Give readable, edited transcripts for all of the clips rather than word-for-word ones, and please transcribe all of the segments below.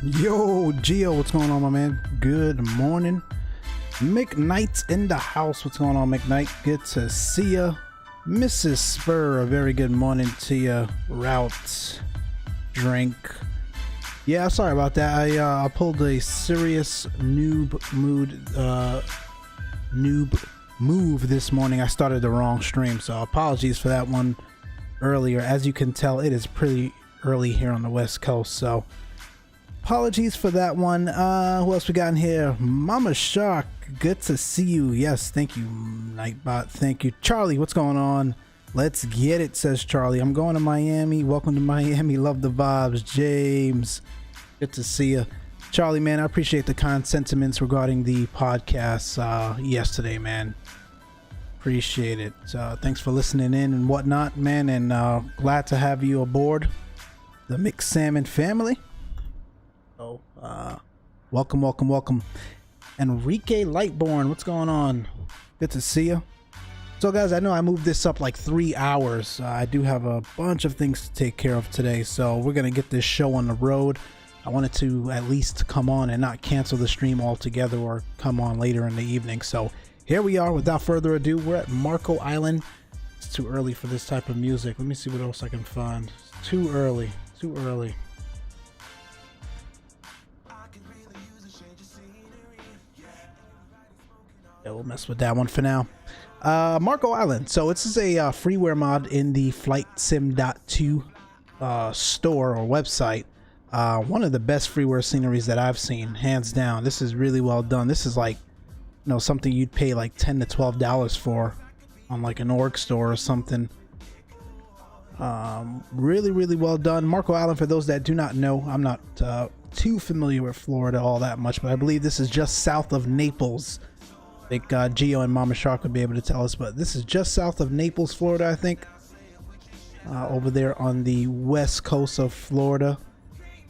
Yo, Gio, what's going on, my man? Good morning. McKnight's in the house. What's going on, McKnight? Good to see ya. Mrs. Spur, a very good morning to ya. Route, drink. Yeah, sorry about that. I pulled a serious noob move this morning. I started the wrong stream, so apologies for that one earlier. As you can tell, it is pretty early here on the West Coast, so apologies for that one. Who else we got in here? Mama Shark, good to see you. Yes, thank you, Nightbot. Thank you. Charlie, what's going on? Let's get it, says Charlie. I'm going to Miami. Welcome to Miami. Love the vibes. James, good to see you. Charlie, man, I appreciate the kind sentiments regarding the podcast yesterday, man. Appreciate it. Thanks for listening in and whatnot, man, and glad to have you aboard the Micslmn family. So, welcome. Enrique Lightborn, what's going on? Good to see you. So, guys, I know I moved this up like 3 hours. I do have a bunch of things to take care of today, so we're gonna get this show on the road. I wanted to at least come on and not cancel the stream altogether or come on later in the evening. So here we are. Without further ado, we're at Marco Island. It's too early for this type of music. Let me see what else I can find. It's too early. Too early. Yeah, we'll mess with that one for now. Marco Island. So this is a freeware mod in the FlightSim.2 store or website. One of the best freeware sceneries that I've seen, hands down. This is really well done. This is like, you know, something you'd pay like $10 to $12 for on like an org store or something. Really well done. Marco Island, for those that do not know, I'm not too familiar with Florida all that much, but I believe this is just south of Naples. I think Gio and Mama Shark would be able to tell us, but this is just south of Naples, Florida, I think. Over there on the west coast of Florida.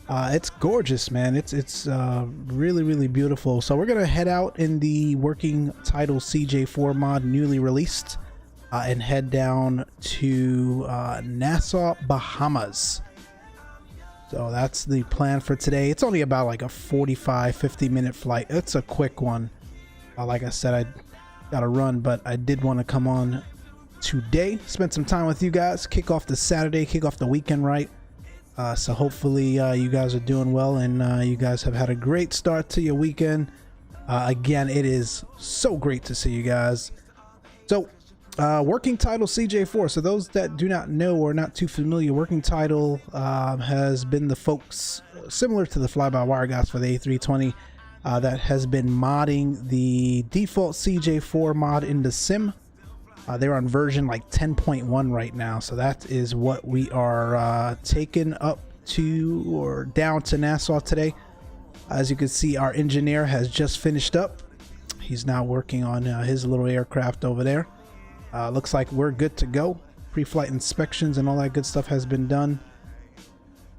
It's gorgeous, man. It's really beautiful. So we're gonna head out in the working title CJ4 mod, newly released, and head down to Nassau Bahamas. So that's the plan for today. It's only about like a 45-50 minute flight. It's a quick one. Like I said, I gotta run, but I did want to come on today, spend some time with you guys, kick off the Saturday, kick off the weekend right. So hopefully you guys are doing well, and you guys have had a great start to your weekend. Again, it is so great to see you guys. So working title CJ4. So those that do not know or not too familiar, working title has been the folks similar to the fly-by-wire guys for the A320 that has been modding the default CJ4 mod in the sim. They're on version like 10.1 right now, so that is what we are taking up to or down to Nassau today. As you can see, our engineer has just finished up. He's now working on his little aircraft over there. Looks like we're good to go. Pre-flight inspections and all that good stuff has been done.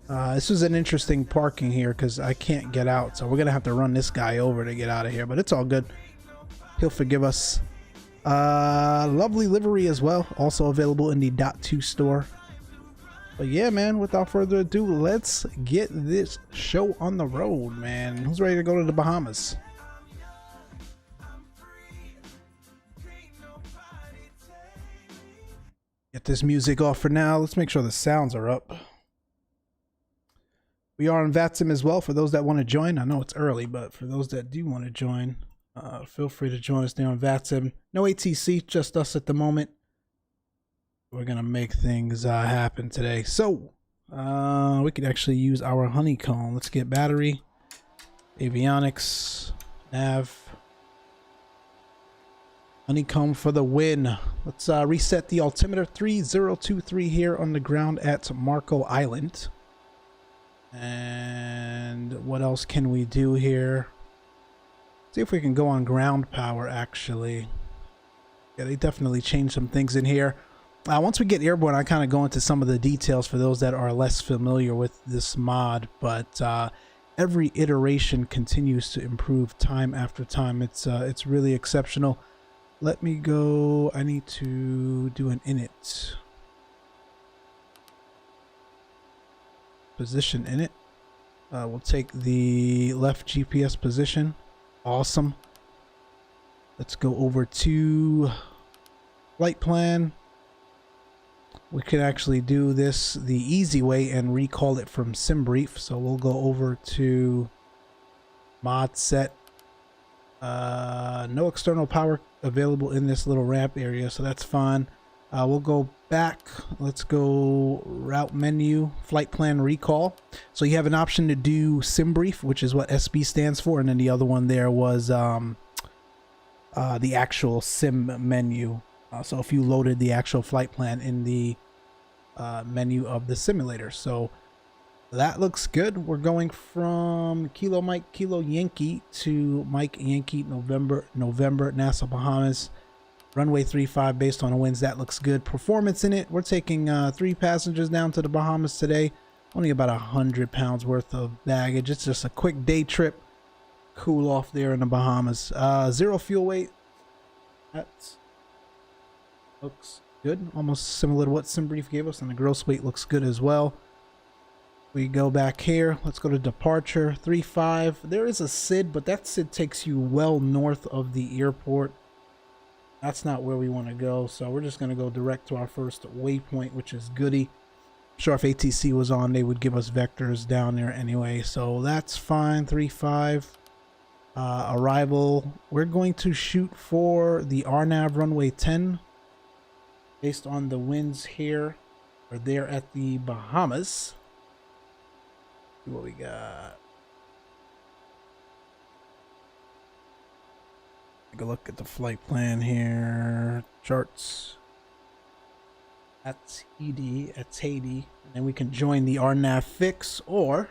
This was an interesting parking here because I can't get out, so we're gonna have to run this guy over to get out of here, but it's all good. He'll forgive us. Lovely livery as well, also available in the .2 store. But yeah, man, without further ado, let's get this show on the road, man. Who's ready to go to the Bahamas? Get this music off for now. Let's make sure the sounds are up. We are on VATSIM as well for those that want to join. I know it's early, but for those that do want to join, feel free to join us there on VATSIM. No ATC, just us at the moment. We're gonna make things happen today. So we could actually use our honeycomb. Let's get battery, avionics, nav, honeycomb for the win. Let's reset the altimeter. 3023 here on the ground at Marco Island. And what else can we do here? See if we can go on ground power, actually. Yeah, they definitely changed some things in here. Once we get airborne, I kind of go into some of the details for those that are less familiar with this mod, but every iteration continues to improve time after time. It's really exceptional. Let me go. I need to do an init. Position init. We'll take the left GPS position. Awesome. Let's go over to flight plan. We could actually do this the easy way and recall it from SimBrief. So we'll go over to mod set. No external power available in this little ramp area, so that's fine. We'll go back. Let's go route menu, flight plan recall. So you have an option to do SimBrief, which is what SB stands for, and then the other one there was the actual sim menu. So if you loaded the actual flight plan in the menu of the simulator. So that looks good. We're going from Kilo Mike Kilo Yankee to Mike Yankee November Nassau Bahamas, runway 35 based on the winds. That looks good. Performance in it, we're taking 3 passengers down to the Bahamas today. Only about 100 pounds worth of baggage. It's just a quick day trip, cool off there in the Bahamas. 0 fuel weight. That looks good, almost similar to what SimBrief gave us, and the gross weight looks good as well. We go back here. Let's go to departure 35. There is a SID, but that SID takes you well north of the airport. That's not where we want to go, so we're just going to go direct to our first waypoint, which is Goody. I'm sure if ATC was on, they would give us vectors down there anyway, so that's fine. 35 arrival. We're going to shoot for the RNAV runway 10 based on the winds here or there at the Bahamas. See what we got. Take a look at the flight plan here. Charts. That's ED. That's Haiti. And then we can join the RNAV fix, or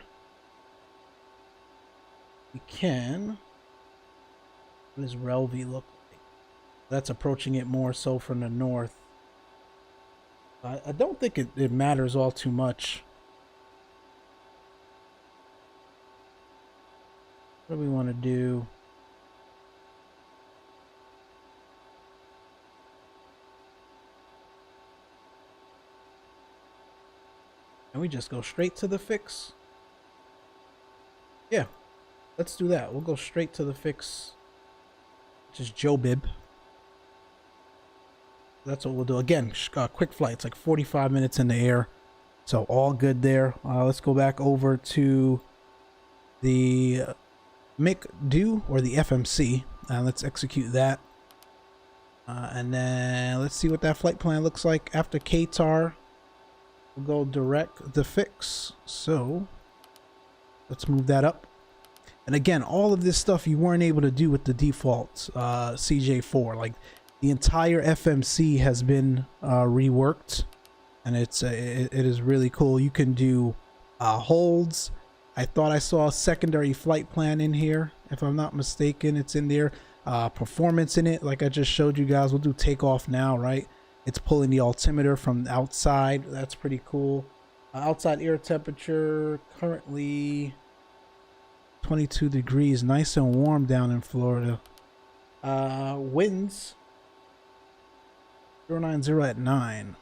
we can. What does Relv look like? That's approaching it more so from the north. I don't think it matters all too much. What do we want to do? Can we just go straight to the fix? Yeah, let's do that. We'll go straight to the fix, which is Joe Bib. That's what we'll do. Again, quick flights, like 45 minutes in the air. So all good there. Let's go back over to the MIC-DO or the FMC. Let's execute that. And then let's see what that flight plan looks like. After KTAR, we'll go direct the fix. So let's move that up. And again, all of this stuff you weren't able to do with the default CJ4. Like, the entire FMC has been reworked, and it is really cool. You can do holds. I thought I saw a secondary flight plan in here, if I'm not mistaken. It's in there. Performance in it, like I just showed you guys. We'll do takeoff now, right? It's pulling the altimeter from outside. That's pretty cool. Outside air temperature currently 22 degrees, nice and warm down in Florida. Winds 090 at 9.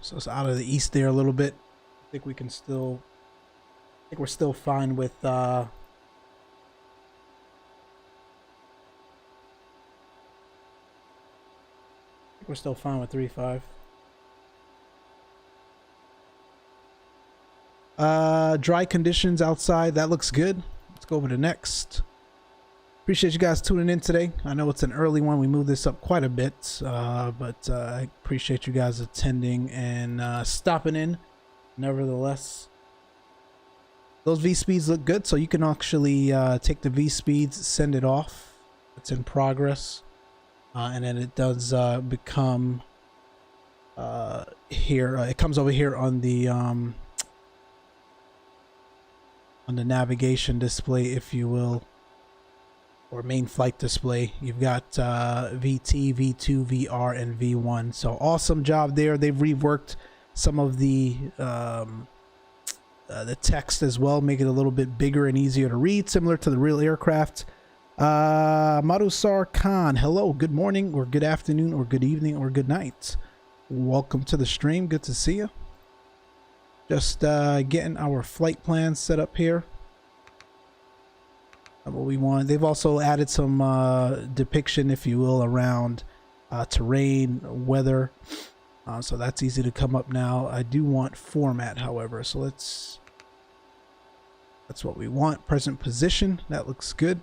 So it's out of the east there a little bit. I think we can still, I think we're still fine with I think we're still fine with 3.5. Dry conditions outside, that looks good. Let's go over to next. Appreciate you guys tuning in today. I know it's an early one. We moved this up quite a bit, but I appreciate you guys attending and stopping in. Nevertheless, those V speeds look good, so you can actually take the V speeds, send it off. It's in progress, and then it does become here. It comes over here on the navigation display, if you will, or main flight display. You've got VT, V2, VR, and V1. So awesome job there. They've reworked some of the text as well, make it a little bit bigger and easier to read, similar to the real aircraft. Madusar Khan, hello, good morning, or good afternoon, or good evening, or good night. Welcome to the stream. Good to see you. Just getting our flight plans set up here. What we want. They've also added some depiction, if you will, around terrain, weather. So that's easy to come up now. I do want format, however. So that's what we want. Present position. That looks good.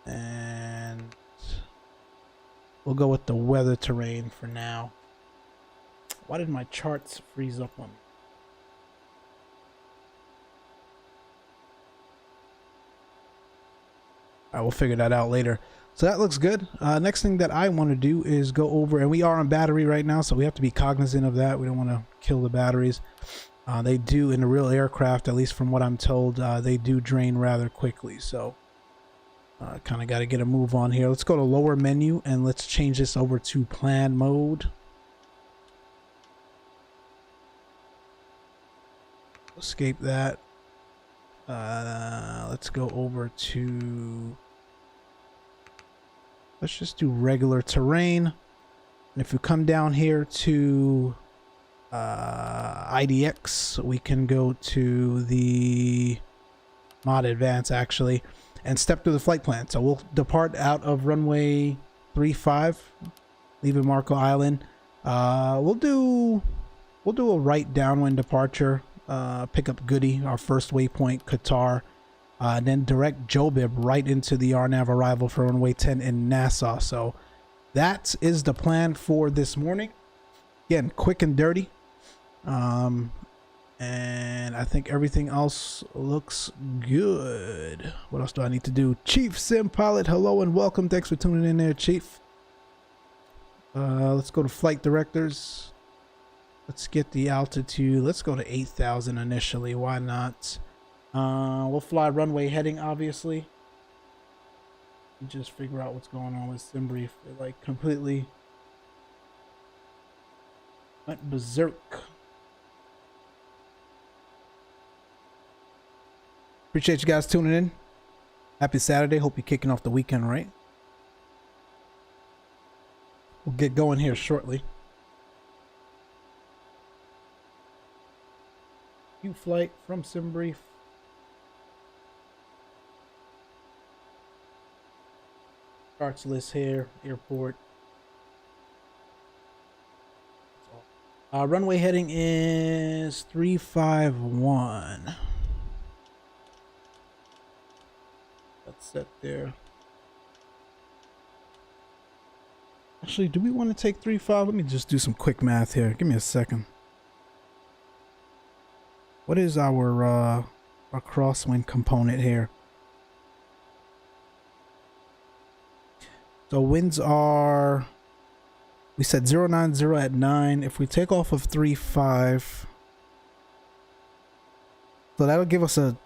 And we'll go with the weather terrain for now. Why did my charts freeze up on me? I will figure that out later. So that looks good. Next thing that I want to do is go over, and we are on battery right now, so we have to be cognizant of that. We don't want to kill the batteries. They do, in the real aircraft, at least from what I'm told, they do drain rather quickly. So kind of got to get a move on here. Let's go to lower menu and let's change this over to plan mode. Escape that. Let's go over to, let's just do regular terrain. And if you come down here to IDX, we can go to the mod advance actually and step through the flight plan. So we'll depart out of runway 35, leaving Marco Island. We'll do a right downwind departure. Pick up Goody, our first waypoint, Qatar, and then direct Jobib right into the RNAV arrival for runway 10 in Nassau. So that is the plan for this morning. Again, quick and dirty. And I think everything else looks good. What else do I need to do? Chief Sim Pilot, hello and welcome. Thanks for tuning in there, Chief. Let's go to flight directors. Let's get the altitude. Let's go to 8,000 initially. Why not? We'll fly runway heading, obviously. Just figure out what's going on with SimBrief. It like completely went berserk. Appreciate you guys tuning in. Happy Saturday. Hope you're kicking off the weekend, right? We'll get going here shortly. Flight from SimBrief. Charts list here. Airport. Runway heading is 351. That's set there. Actually, do we want to take 35? Let me just do some quick math here. Give me a second. What is our crosswind component here? So winds are, we said 090 at 9. If we take off of 35, so that'll give us a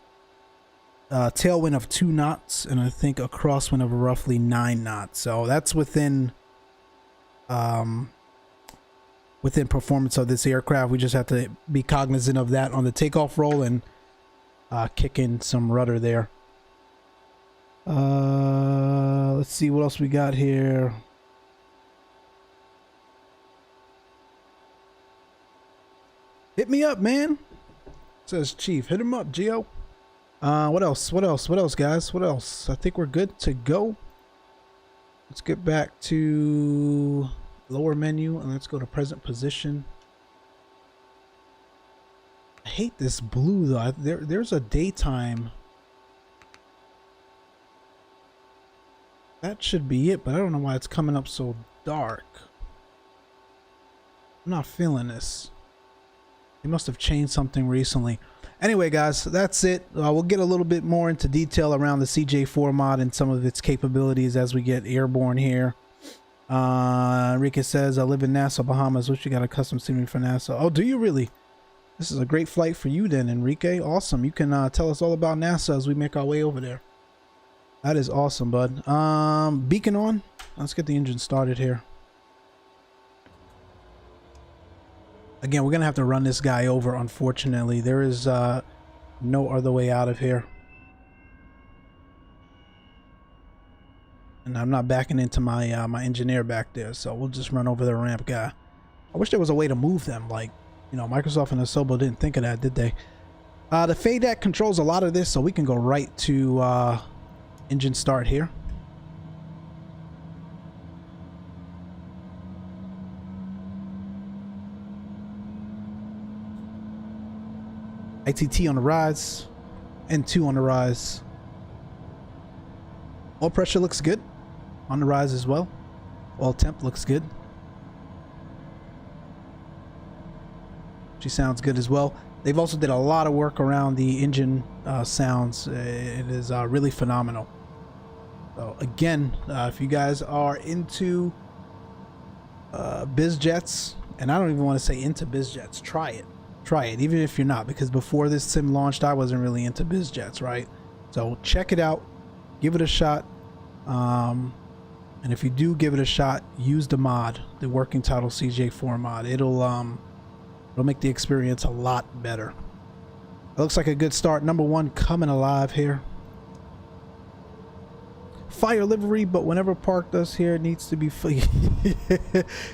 tailwind of 2 knots, and I think a crosswind of roughly 9 knots. So that's within performance of this aircraft. We just have to be cognizant of that on the takeoff roll and kick in some rudder there. Let's see what else we got here. Hit me up, man, says Chief. Hit him up, Geo. What else guys? What else? I think we're good to go. Let's get back to lower menu and let's go to present position. I hate this blue though. There's a daytime. That should be it, but I don't know why it's coming up so dark. I'm not feeling this. They must have changed something recently. Anyway, guys, that's it. We'll get a little bit more into detail around the CJ4 mod and some of its capabilities as we get airborne here. Enrique says, I live in Nassau, Bahamas. Wish you got a custom scenery for Nassau. Oh, do you really? This is a great flight for you then, Enrique. Awesome. You can tell us all about Nassau as we make our way over there. That is awesome, bud. Beacon on. Let's get the engine started here. Again, we're going to have to run this guy over, unfortunately. There is no other way out of here. And I'm not backing into my my engineer back there, so we'll just run over the ramp guy. I wish there was a way to move them, like You know, Microsoft and Asobo didn't think of that, did they? The FADEC controls a lot of this, so we can go right to engine start here. ITT on the rise, N2 on the rise. Oil pressure looks good on the rise as well. Oil temp looks good. She sounds good as well. They've also did a lot of work around the engine sounds. It is really phenomenal. So again, if you guys are into biz jets, and I don't even want to say into biz jets, try it. Try it, even if you're not, because before this sim launched, I wasn't really into biz jets, right? So check it out, give it a shot, and if you do give it a shot, use the mod, the working title CJ4 mod. It'll make the experience a lot better. It looks like a good start. Number one coming alive here. Fire livery, but whenever parked us here, it needs to be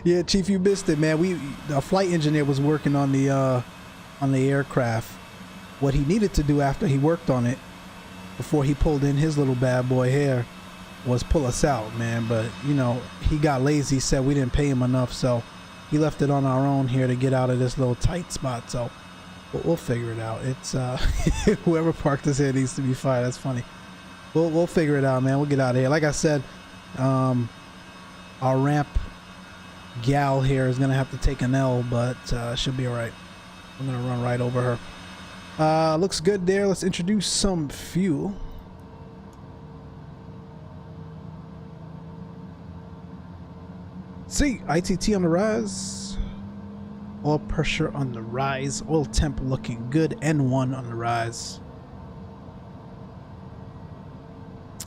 yeah, Chief, you missed it, man. The flight engineer was working on the aircraft. What he needed to do after he worked on it, before he pulled in his little bad boy here, was pull us out, man. But you know, he got lazy, said we didn't pay him enough, so he left it on our own here to get out of this little tight spot. So we'll figure it out. It's whoever parked us here needs to be fired. That's funny. We'll figure it out, man. We'll get out of here. Like I said, our ramp gal here is gonna have to take an L, but she'll be all right. I'm gonna run right over her. Looks good there. Let's introduce some fuel. See, ITT on the rise. Oil pressure on the rise. Oil temp looking good. N1 on the rise.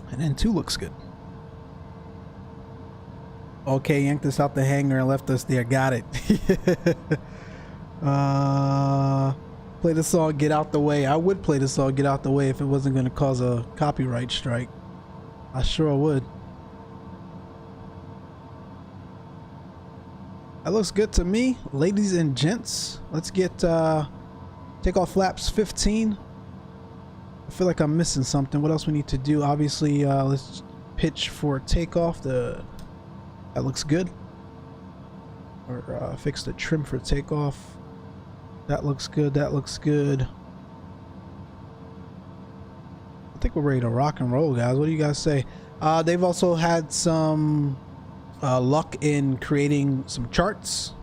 And N2 looks good. Okay, yanked us out the hangar and left us there. Got it. Play the song Get Out the Way. I would play the song Get Out the Way if it wasn't going to cause a copyright strike. I sure would. That looks good to me. Ladies and gents, let's get takeoff flaps 15. I feel like I'm missing something. What else we need to do? Obviously, let's pitch for takeoff. That looks good. Or fix the trim for takeoff. That looks good. That looks good. I think we're ready to rock and roll, guys. What do you guys say? They've also had some luck in creating some charts.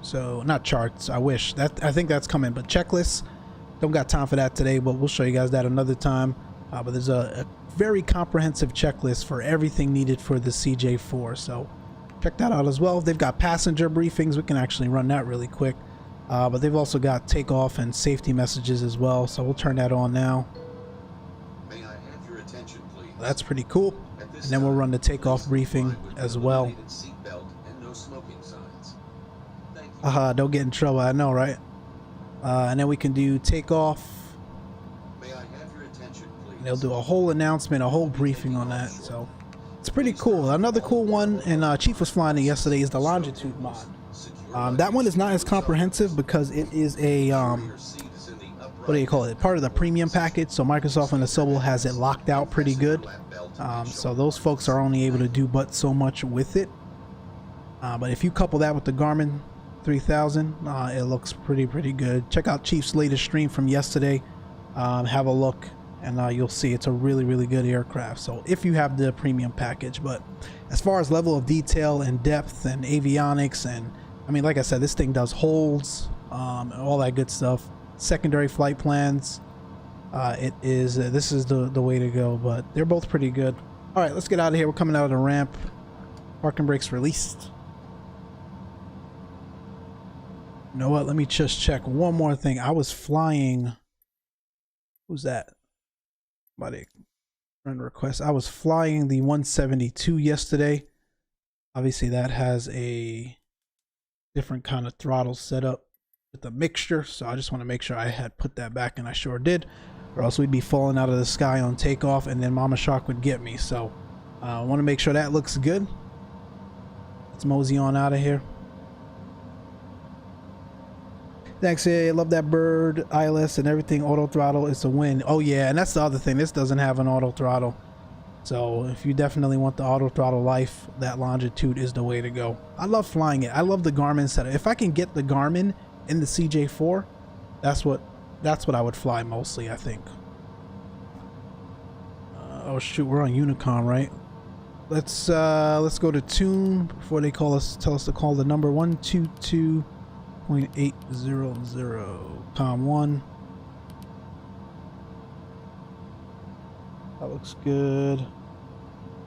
So not charts, I wish. I think that's coming, but checklists. Don't got time for that today, but we'll show you guys that another time. But there's a very comprehensive checklist for everything needed for the CJ4, so check that out as well. They've got passenger briefings. We can actually run that really quick. But they've also got takeoff and safety messages as well, so we'll turn that on now. May I have your attention, please? That's pretty cool. And then we'll run the takeoff briefing as well. Don't get in trouble, I know, right? And then we can do takeoff. May I have your attention, please? And they'll do a whole announcement, a whole briefing on that, so it's pretty cool. Another cool one, and Chief was flying it yesterday, is the longitude mod. That one is not as comprehensive because it is a what do you call it, part of the premium package, so Microsoft and Asobo has it locked out pretty good. So those folks are only able to do but so much with it. But if you couple that with the Garmin 3000, it looks pretty good. Check out Chief's latest stream from yesterday. Have a look, and you'll see it's a really good aircraft. So if you have the premium package, but as far as level of detail and depth and avionics, and I mean, like I said, this thing does holds, and all that good stuff. Secondary flight plans. This is the way to go, but they're both pretty good. All right, let's get out of here. We're coming out of the ramp. Parking brakes released. You know what? Let me just check one more thing. I was flying. Who's that? Somebody run request. I was flying the 172 yesterday. Obviously, that has a different kind of throttle setup with the mixture. So I just want to make sure I had put that back, and I sure did. Or else we'd be falling out of the sky on takeoff, and then Mama Shark would get me. So I want to make sure that looks good. Let's mosey on out of here. Thanks, yeah, love that bird. ILS and everything auto throttle. It's a win. Oh yeah, and that's the other thing. This doesn't have an auto throttle. So if you definitely want the auto throttle life, that Longitude is the way to go. I love flying it. I love the Garmin setup. If I can get the Garmin in the CJ4, that's what I would fly mostly, I think. Oh shoot, we're on Unicom, right? Let's go to tune before they tell us to call the number 122.800 com 1. That looks good.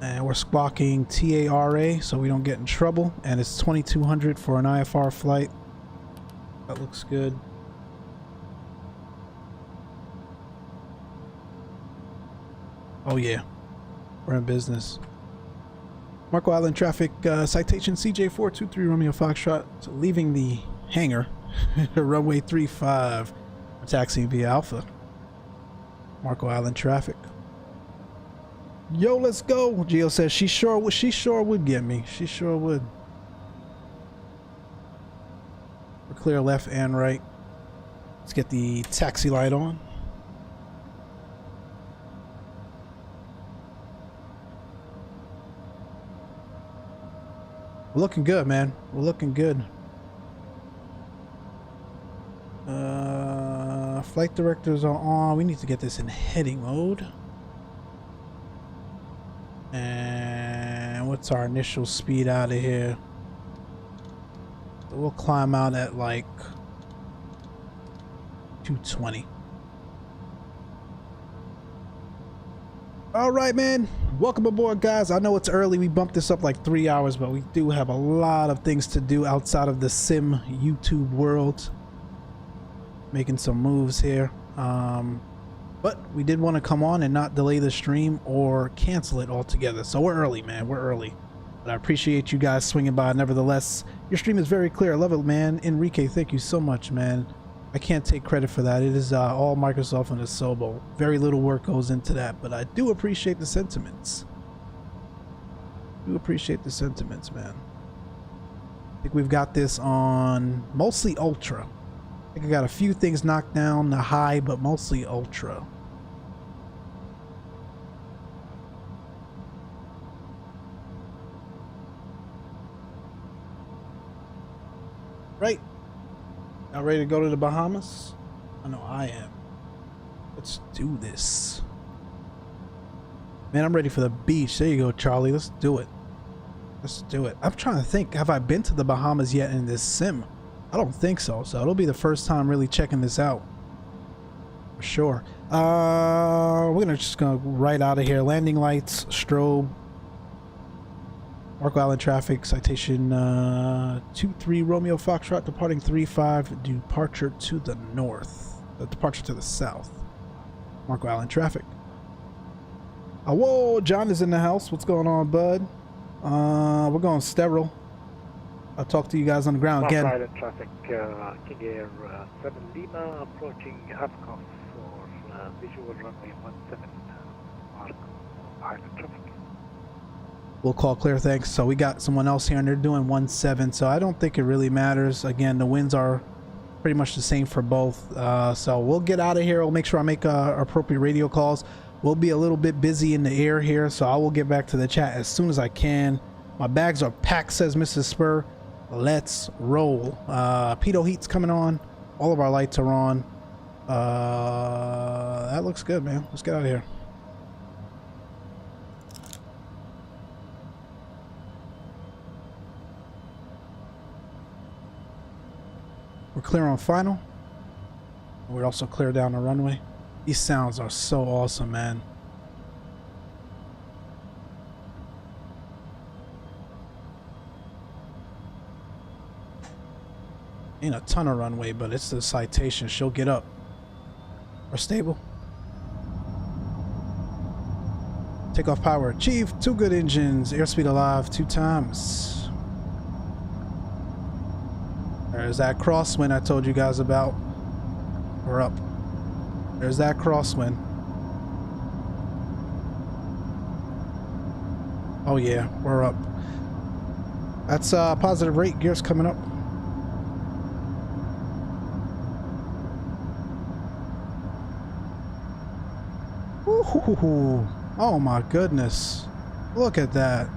And we're squawking TARA so we don't get in trouble. And it's 2200 for an IFR flight. That looks good. Oh yeah, we're in business. Marco Island traffic, citation CJ4 23 Romeo Foxtrot, so leaving the hangar, runway 35, taxiing via Alpha. Marco Island traffic. Yo, let's go. Geo says she sure would get me. She sure would. We're clear left and right. Let's get the taxi light on. We're looking good, man. We're looking good. Flight directors are on. We need to get this in heading mode. And what's our initial speed out of here? We'll climb out at like 220. All right, man. Welcome aboard, guys. I know it's early. We bumped this up like 3 hours, but we do have a lot of things to do outside of the sim YouTube world. Making some moves here. But we did want to come on and not delay the stream or cancel it altogether. So we're early, man. We're early. But I appreciate you guys swinging by. Nevertheless, your stream is very clear. I love it, man. Enrique, thank you so much, man. I can't take credit for that. It is all Microsoft and Asobo. Very little work goes into that, but I do appreciate the sentiments. Do appreciate the sentiments, man. I think we've got this on mostly Ultra. I think I got a few things knocked down, the high, but mostly Ultra. Right. Now ready to go to the Bahamas? I know I am. Let's do this. Man, I'm ready for the beach. There you go, Charlie. Let's do it. Let's do it. I'm trying to think. Have I been to the Bahamas yet in this sim? I don't think so. So it'll be the first time really checking this out. For sure. We're just gonna right out of here. Landing lights, strobe. Marco Island traffic, citation 23 Romeo Foxtrot, departing 35, departure to the north. Departure to the south. Marco Island traffic. Oh, whoa, John is in the house. What's going on, bud? We're going sterile. I'll talk to you guys on the ground again. Marco Island traffic, King Air 7 Lima, approaching Avcos for visual runway 17, Marco Island traffic. We'll call clear, thanks. So we got someone else here and they're doing 17, so I don't think it really matters. Again, the winds are pretty much the same for both. So we'll get out of here. We'll make sure I make appropriate radio calls. We'll be a little bit busy in the air here, so I will get back to the chat as soon as I can. My bags are packed, says Mrs. Spur. Let's roll. Pitot heat's coming on. All of our lights are on. That looks good, man. Let's get out of here. We're clear on final. We're also clear down the runway. These sounds are so awesome, man. Ain't a ton of runway, but it's the citation. She'll get up. We're stable. Takeoff power achieved. 2 good engines. Airspeed alive 2 times. There's that crosswind I told you guys about. We're up. There's that crosswind. Oh yeah, we're up. That's positive rate. Gears coming up. Ooh, oh my goodness. Look at that.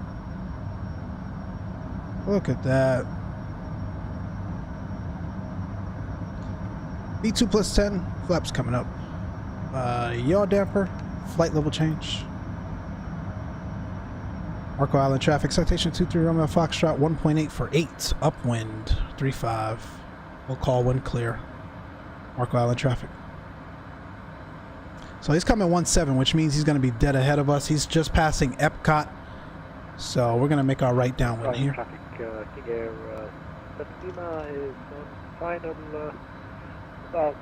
Look at that. B2 plus 10, flaps coming up. Yaw damper, flight level change. Marco Island traffic, citation 23 Romeo Foxtrot, 1.8 for 8, upwind, 35. We'll call wind clear. Marco Island traffic. So he's coming 1.7, which means he's going to be dead ahead of us. He's just passing Epcot. So we're going to make our right downwind here. Traffic, King Air 7 Lima is on final about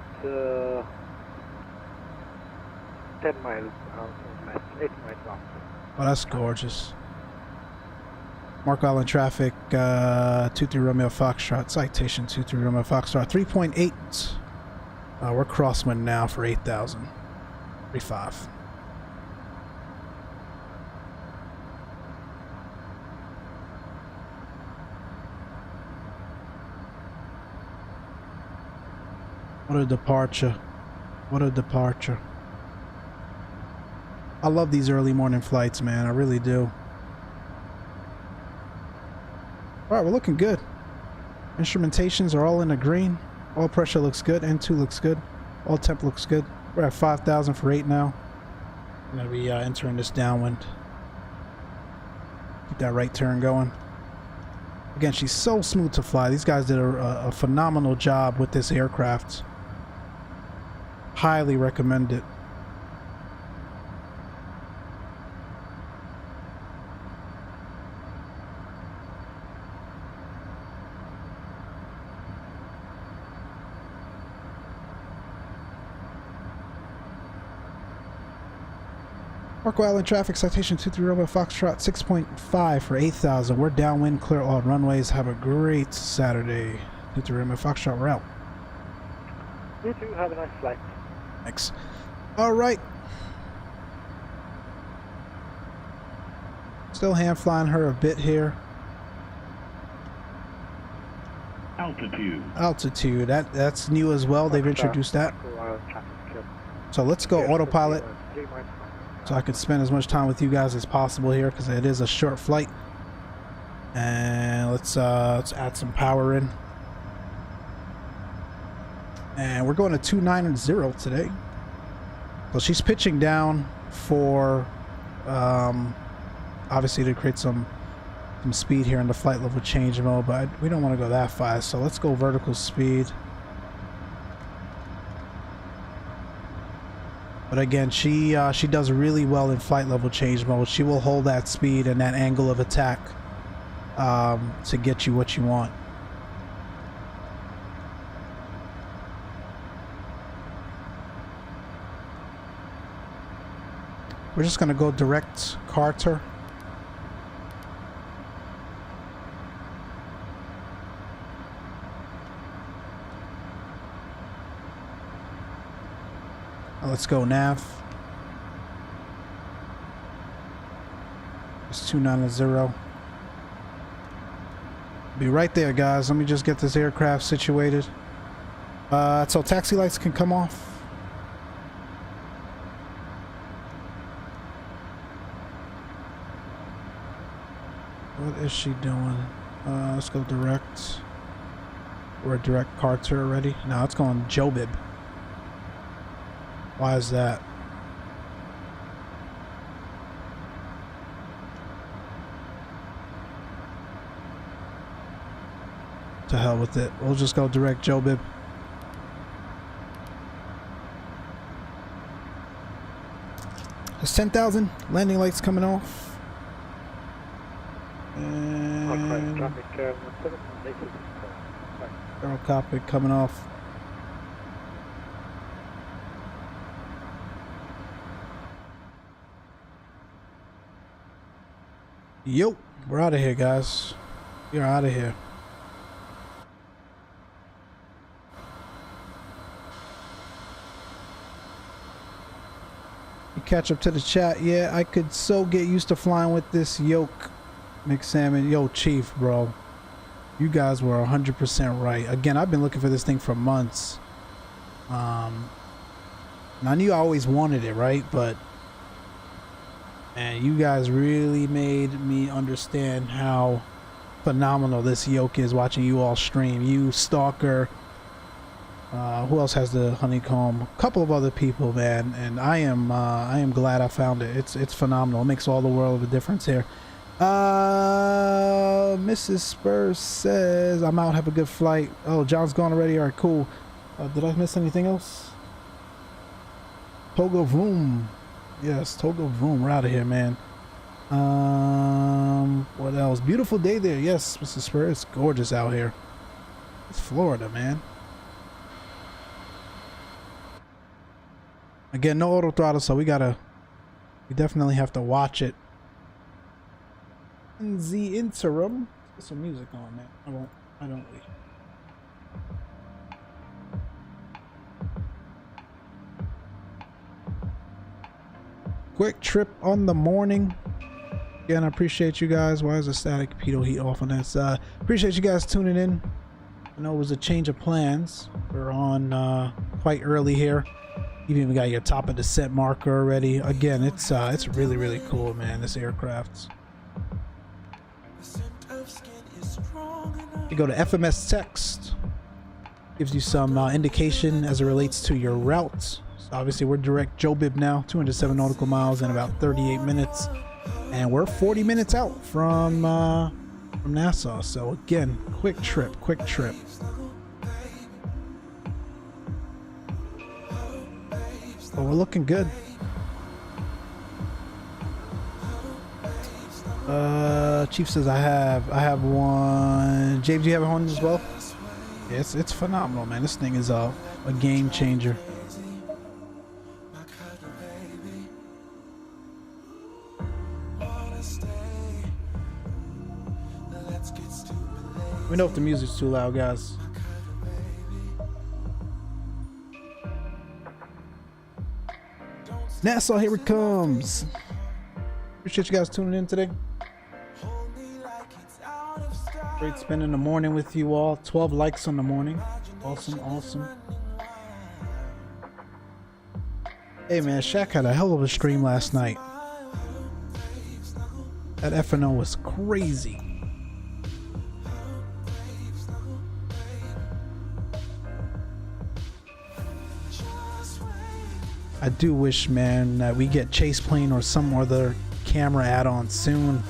10 miles out or less, 8 miles out. Oh, that's gorgeous. Marco Island traffic, 23 Romeo Foxtrot, citation 23 Romeo Foxtrot, 3.8. We're crosswind now for 8,000. 35. What a departure. What a departure. I love these early morning flights, man. I really do. Alright, we're looking good. Instrumentations are all in the green. All pressure looks good. N2 looks good. All temp looks good. We're at 5,000 for 8 now. I'm going to be entering this downwind. Keep that right turn going. Again, she's so smooth to fly. These guys did a phenomenal job with this aircraft. Highly recommend it. Marco Island traffic, citation 23 Romeo Foxtrot, 6.5 for 8,000. We're downwind, clear all runways. Have a great Saturday. 23 Romeo Foxtrot, we're out. You too, have a nice flight. Thanks. All right. Still hand flying her a bit here. Altitude. Altitude, that's new as well. They've introduced that. So let's go autopilot. So I could spend as much time with you guys as possible here because it is a short flight. And let's add some power in. And we're going to 290 today. So she's pitching down for obviously to create some speed here in the flight level change mode, but we don't want to go that fast. So let's go vertical speed. But again, she does really well in flight level change mode. She will hold that speed and that angle of attack to get you what you want. We're just going to go direct Carter. Let's go nav. It's 290. Be right there, guys. Let me just get this aircraft situated. So taxi lights can come off. What is she doing? Let's go direct. We're direct Carter already. Now it's going Jobib. Why is that? To hell with it. We'll just go direct Jobib. There's 10,000. Landing lights coming off. And Aero cockpit coming off. Yo, we're out of here, guys. We're out of here. You catch up to the chat. Yeah, I could so get used to flying with this yoke, Micslmn. Yo, Chief, bro. You guys were 100% right. Again, I've been looking for this thing for months. And I knew I always wanted it, right? But And you guys really made me understand how phenomenal this yoke is watching you all stream. You, Stalker, who else has the honeycomb? A couple of other people, man. And I am glad I found it. It's phenomenal. It makes all the world of a difference here. Mrs. Spurs says I'm out. Have a good flight. Oh, John's gone already. All right, cool. Did I miss anything else? Togo Vroom. Yes, Togo Vroom. We're out of here, man. What else? Beautiful day there. Yes, Mrs. Spurs. It's gorgeous out here. It's Florida, man. Again, no auto throttle, so we definitely have to watch it. In the interim, let's get some music on, man. I don't leave. Quick trip on the morning. Again, I appreciate you guys. Why is the static pitot heat off on that? Appreciate you guys tuning in. I know it was a change of plans. We're on quite early here. You even got your top of descent marker already. Again, it's really, really cool, man. This aircraft. You go to FMS text. Gives you some indication as it relates to your route. So obviously, we're direct JoBib now, 207 nautical miles in about 38 minutes, and we're 40 minutes out from Nassau. So again, quick trip. But we're looking good. Chief says I have one. James, you have one as well? Yeah, it's phenomenal, man. This thing is a game changer. Let me know if the music's too loud, guys. Nassau, here it comes. Appreciate you guys tuning in today. Great spending the morning with you all. 12 likes on the morning. Awesome. Hey man, Shaq had a hell of a stream last night. That F&O was crazy. I do wish, man, that we get Chase-Plane or some other camera add-on soon.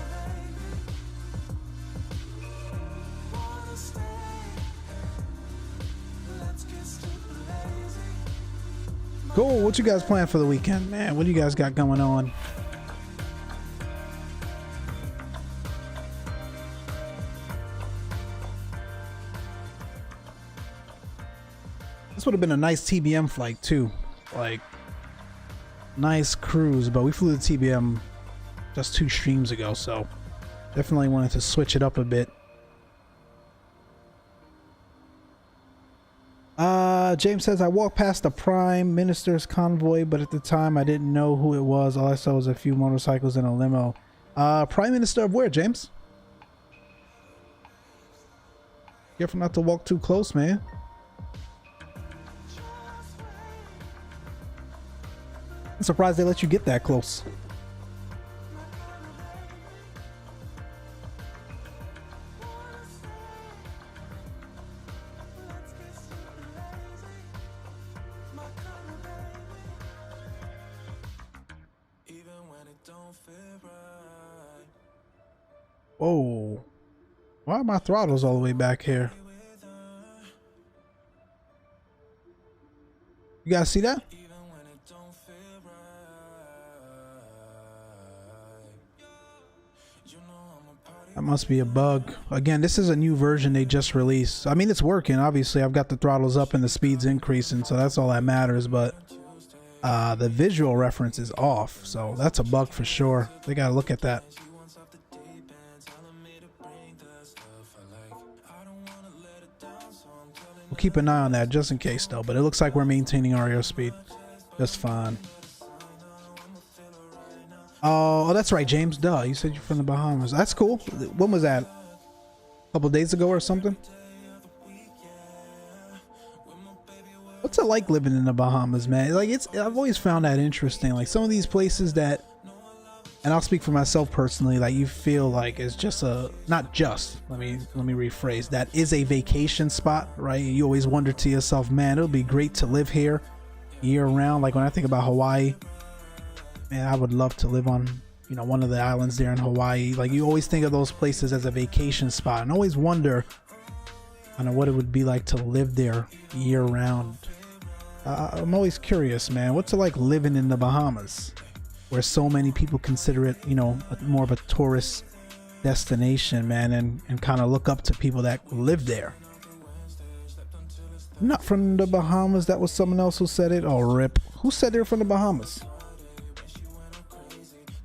Cool. What you guys plan for the weekend, man? What do you guys got going on? This would have been a nice TBM flight too. Like, nice cruise, but we flew the TBM just 2 streams ago, so definitely wanted to switch it up a bit. James says I walked past the Prime Minister's convoy, but at the time I didn't know who it was. All I saw was a few motorcycles and a limo. Prime Minister of where, James? Careful not to walk too close, man. I'm surprised they let you get that close. Whoa. Why are my throttles all the way back here? You guys see that? That must be a bug. Again, this is a new version they just released. I mean, it's working. Obviously, I've got the throttles up and the speed's increasing, so that's all that matters. But the visual reference is off, so that's a bug for sure. They gotta look at that. We'll keep an eye on that just in case, though. But it looks like we're maintaining our airspeed just fine. Oh, that's right, James. Duh, you said you're from the Bahamas. That's cool. When was that? A couple days ago or something? What's it like living in the Bahamas, man? Like, I've always found that interesting. Like, some of these places that and I'll speak for myself personally, like you feel like it's just a, not just, let me rephrase, that is a vacation spot, right? You always wonder to yourself, man, it'll be great to live here year round. Like when I think about Hawaii, man, I would love to live on, you know, one of the islands there in Hawaii. Like you always think of those places as a vacation spot and always wonder, I know, what it would be like to live there year round. I'm always curious, man, what's it like living in the Bahamas, where so many people consider it, you know, more of a tourist destination, man, and kind of look up to people that live there. Not from the Bahamas. That was someone else who said it. Oh, rip. Who said they're from the Bahamas?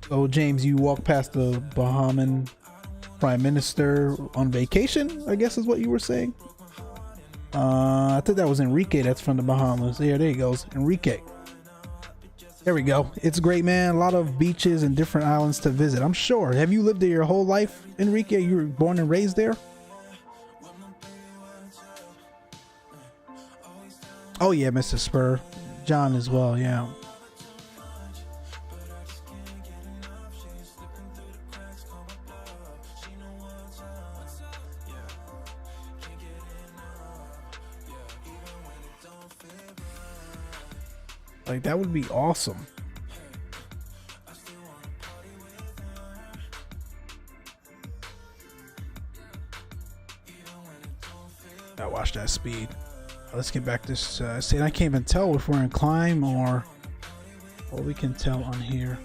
Oh, James, you walk past the Bahaman Prime Minister on vacation, I guess is what you were saying. I think that was Enrique. That's from the Bahamas. Yeah, there he goes. Enrique. There we go. It's great, man. A lot of beaches and different islands to visit, I'm sure. Have you lived there your whole life, Enrique? You were born and raised there? Oh yeah, Mr. Spur. John as well, yeah. Like that would be awesome. Now watch that speed. Let's get back this. See, I can't even tell if we're in climb or what we can tell on here.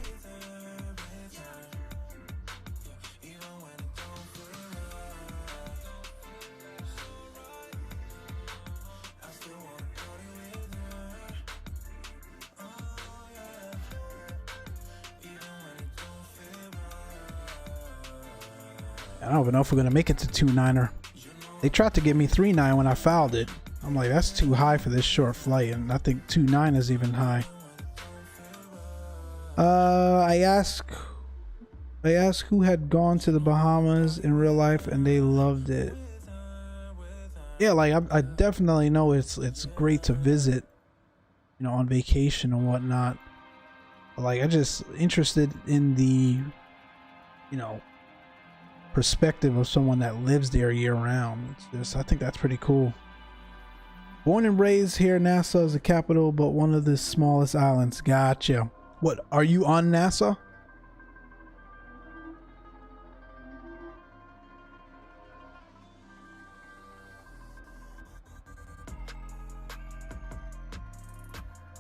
I don't even know if we're gonna make it to 2.9er. They tried to give me 3.9 when I fouled it. I'm like, that's too high for this short flight, and I think 2.9 is even high. I asked who had gone to the Bahamas in real life, and they loved it. Yeah, like I definitely know it's great to visit, you know, on vacation and whatnot. But like, I just interested in the, you know, perspective of someone that lives there year round. It's just, I think that's pretty cool. Born and raised here, Nassau is the capital, but one of the smallest islands. Gotcha. What, are you on Nassau?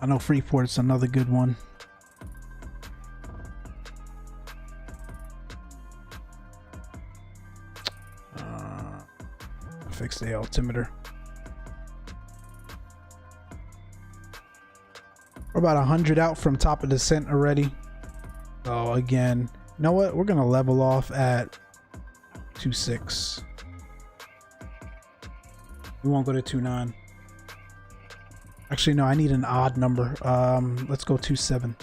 I know Freeport's another good one. Fix the altimeter. We're about 100 out from top of descent already. So again, you know what? We're gonna level off at 2.6. We won't go to 2.9. Actually, no, I need an odd number. Let's go 2.7.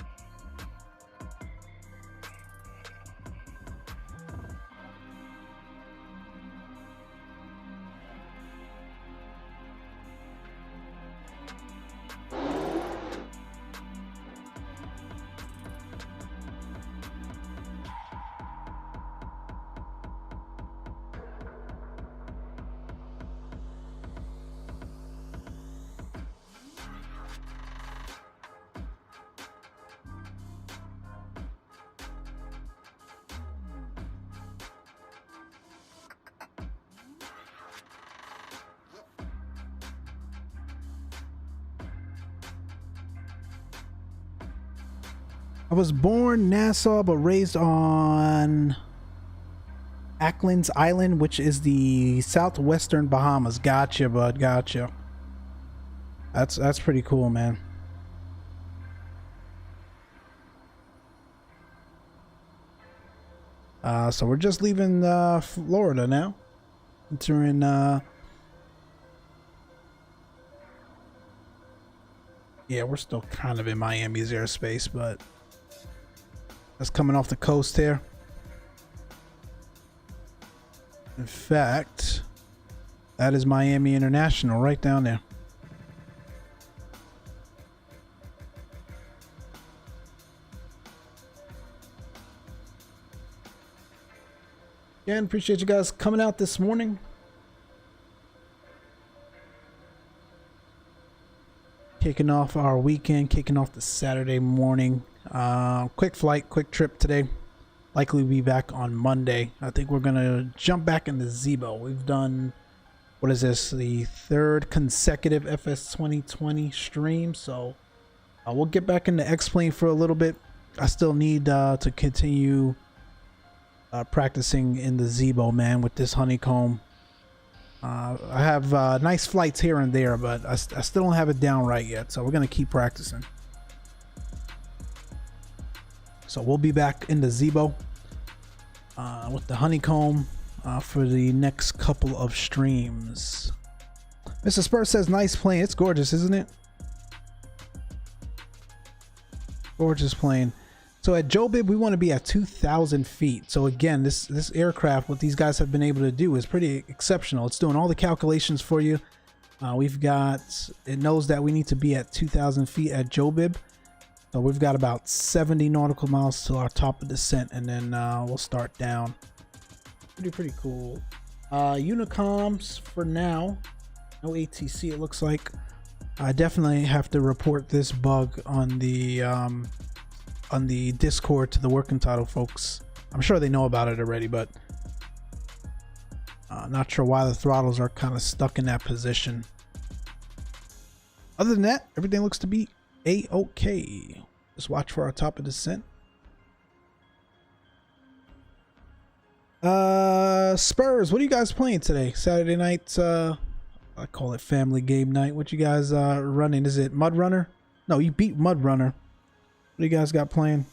I was born Nassau, but raised on Acklands Island, which is the southwestern Bahamas. Gotcha, bud. Gotcha. That's pretty cool, man. So we're just leaving Florida now. Entering yeah, we're still kind of in Miami's airspace, but that's coming off the coast here. In fact, that is Miami International right down there. Again, appreciate you guys coming out this morning. Kicking off our weekend, kicking off the Saturday morning. Quick flight, quick trip today. Likely be back on Monday. I think we're gonna jump back into Zibo. We've done, what is this, the third consecutive FS2020 stream, so we'll get back into Xplane for a little bit. I still need to continue practicing in the Zibo, man, with this honeycomb. I have nice flights here and there, but I still don't have it down right yet, so we're gonna keep practicing. So we'll be back in the Zibo with the honeycomb for the next couple of streams. Mr. Spurs says, nice plane. It's gorgeous, isn't it? Gorgeous plane. So at Jobib, we want to be at 2,000 feet. So again, this aircraft, what these guys have been able to do is pretty exceptional. It's doing all the calculations for you. We've got, it knows that we need to be at 2,000 feet at Jobib. So we've got about 70 nautical miles to our top of descent, and then we'll start down. Pretty cool. Unicoms for now. No ATC, it looks like. I definitely have to report this bug on the Discord to the working title folks. I'm sure they know about it already, but not sure why the throttles are kind of stuck in that position. Other than that, everything looks to be a-okay. Just watch for our top of descent. Spurs, what are you guys playing today? Saturday night, I call it family game night. What you guys running? Is it Mud Runner? No, you beat Mud Runner. What do you guys got playing?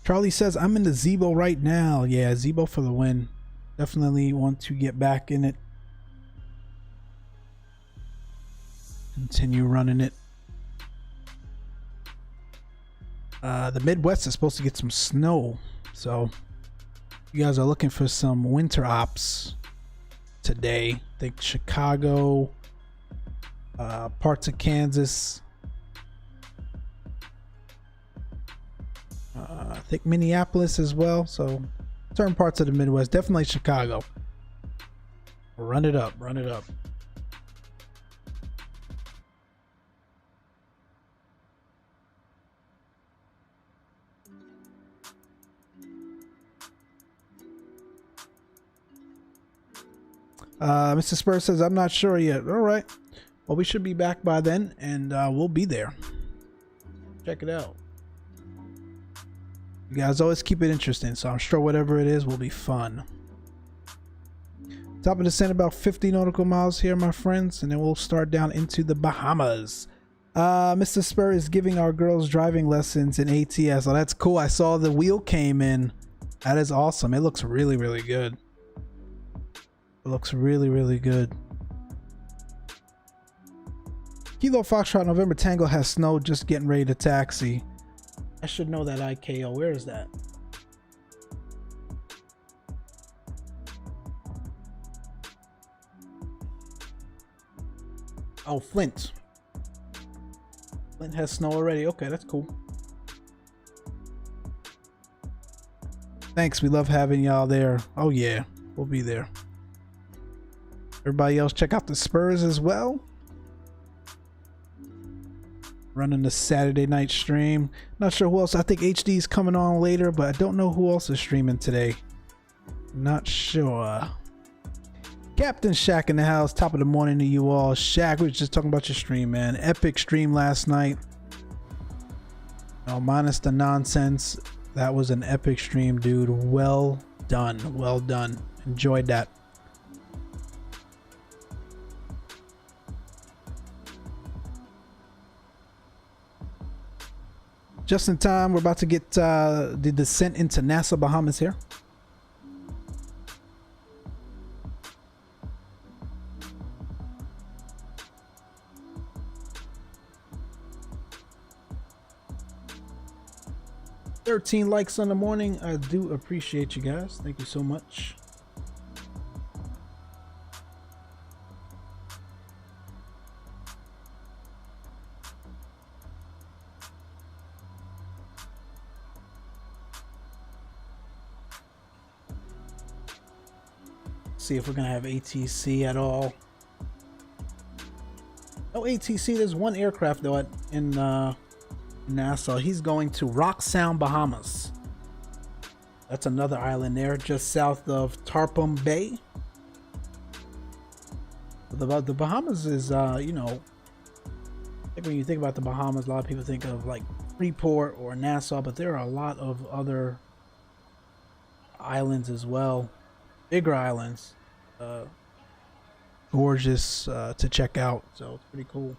Charlie says, I'm in the Zibo right now. Yeah, Zibo for the win. Definitely want to get back in it. Continue running it. The Midwest is supposed to get some snow, so you guys are looking for some winter ops today. I think Chicago, parts of Kansas, I think Minneapolis as well. So certain parts of the Midwest, definitely Chicago. Run it up, run it up. Mr. Spurs says, I'm not sure yet. All right. Well, we should be back by then, and we'll be there. Check it out. You guys always keep it interesting, so I'm sure whatever it is will be fun. Top of descent, about 50 nautical miles here, my friends, and then we'll start down into the Bahamas. Mr. Spur is giving our girls driving lessons in ATS. Oh, that's cool. I saw the wheel came in. That is awesome. It looks really, really good. It looks really, really good. Kilo Foxtrot November Tango has snow, just getting ready to taxi. I should know that IKO. Where is that? Oh, Flint. Flint has snow already. Okay, that's cool. Thanks. We love having y'all there. Oh, yeah. We'll be there. Everybody else, check out the Spurs as well. Running the Saturday night stream. Not sure who else. I think HD is coming on later, but I don't know who else is streaming today. Not sure. Captain Shaq in the house. Top of the morning to you all. Shaq, we were just talking about your stream, man. Epic stream last night. Minus the nonsense. That was an epic stream, dude. Well done. Well done. Enjoyed that. Just in time, we're about to get the descent into Nassau Bahamas here. $13 likes on the morning. I do appreciate you guys. Thank you so much. see if we're gonna have ATC at all. No ATC. There's one aircraft though in Nassau. He's going to Nassau Bahamas. That's another island there, just south of Tarpon Bay. The Bahamas is, you know, I think when you think about the Bahamas, a lot of people think of like Freeport or Nassau, but there are a lot of other islands as well, bigger islands, gorgeous to check out, so it's pretty cool.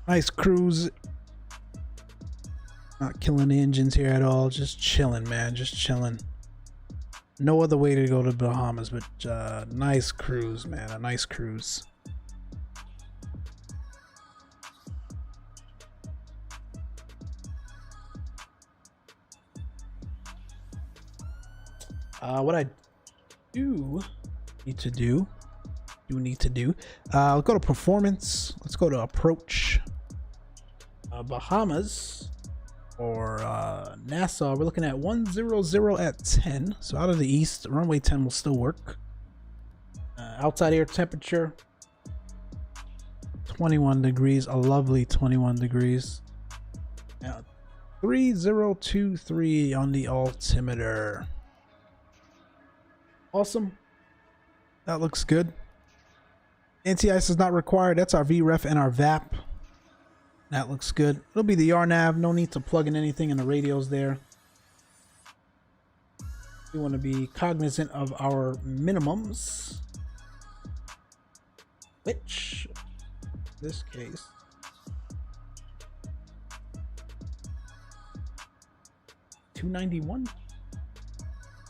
Nice cruise. Not killing the engines here at all. Just chilling, man. Just chilling. No other way to go to the Bahamas, but nice cruise, man. A nice cruise. What I do need to do. Let's go to performance. Let's go to approach. Bahamas or Nassau, we're looking at 100 at 10. So out of the east, runway 10 will still work. Outside air temperature 21 degrees, a lovely 21 degrees. Now 3023 on the altimeter. Awesome. That looks good. Anti-ice is not required. That's our VREF and our VAP. That looks good. It'll be the RNAV. No need to plug in anything in the radios there. We want to be cognizant of our minimums, which in this case $291.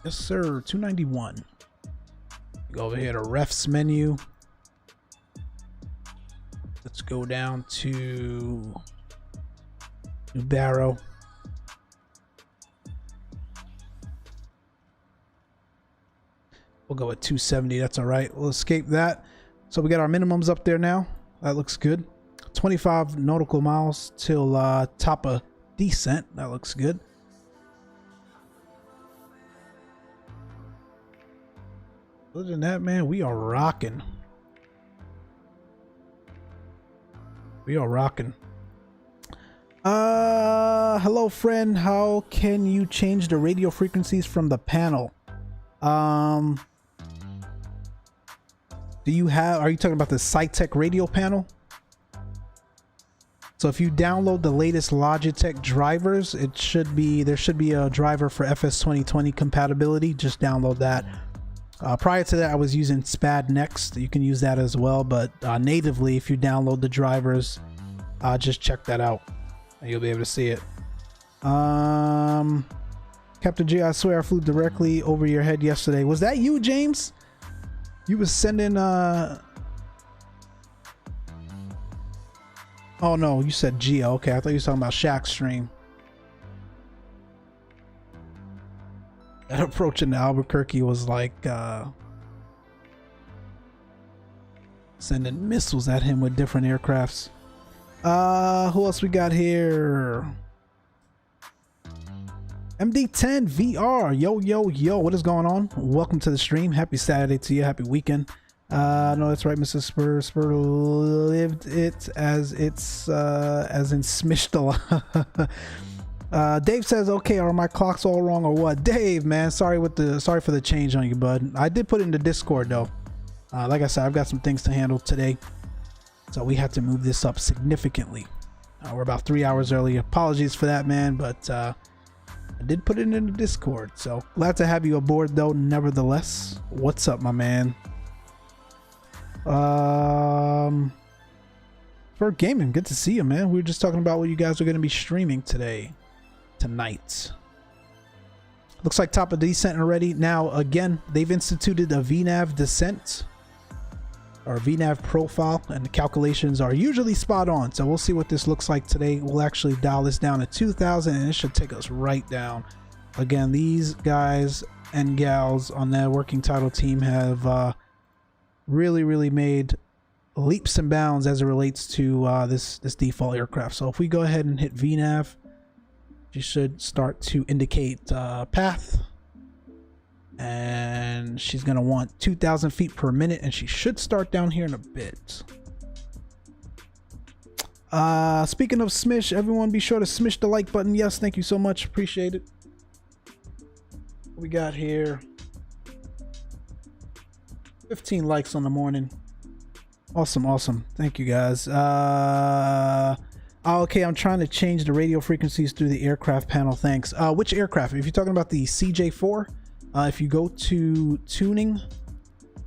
Yes, sir. $291. Go over here to refs menu. Let's go down to New Barrow. We'll go with 270. That's all right. We'll escape that. So we got our minimums up there now. That looks good. 25 nautical miles till top of descent. That looks good. Other than that, man, we are rocking. We are rocking. Hello friend, how can you change the radio frequencies from the panel? Are you talking about the SciTech radio panel? So if you download the latest Logitech drivers, there should be a driver for FS2020 compatibility. Just download that. Prior to that, I was using SPAD Next. You can use that as well, but natively, if you download the drivers, just check that out and you'll be able to see it. Captain G, I swear I flew directly over your head yesterday. Was that you, James? You was sending oh no, you said Geo. Okay, I thought you were talking about Shaq stream. That approach in Albuquerque was like sending missiles at him with different aircrafts. Who else we got here? MD10 VR. Yo, what is going on? Welcome to the stream. Happy Saturday to you. Happy weekend. No, that's right, Mrs. Spur. Spur lived it as it's as in smished a lot. Dave says, okay, are my clocks all wrong or what? Dave, man, sorry for the change on you, bud. I did put it in the Discord though. Like I said, I've got some things to handle today, so we had to move this up significantly. We're about 3 hours early. Apologies for that, man, but I did put it in the Discord, so glad to have you aboard though, nevertheless. What's up, my man? For gaming, good to see you, man. We were just talking about what you guys are going to be streaming tonight. Looks like top of descent already. Now again, they've instituted a VNAV descent or VNAV profile, and the calculations are usually spot on, so we'll see what this looks like today. We'll actually dial this down to 2,000 and it should take us right down. Again, these guys and gals on that working title team have really made leaps and bounds as it relates to this default aircraft. So if we go ahead and hit VNav, you should start to indicate path, and she's gonna want 2,000 feet per minute, and she should start down here in a bit. Speaking of smish, everyone be sure to smish the like button. Yes, thank you so much, appreciate it. What we got here? 15 likes on the morning. Awesome, thank you guys. Okay, I'm trying to change the radio frequencies through the aircraft panel. Thanks. Which aircraft? If you're talking about the CJ4, if you go to tuning,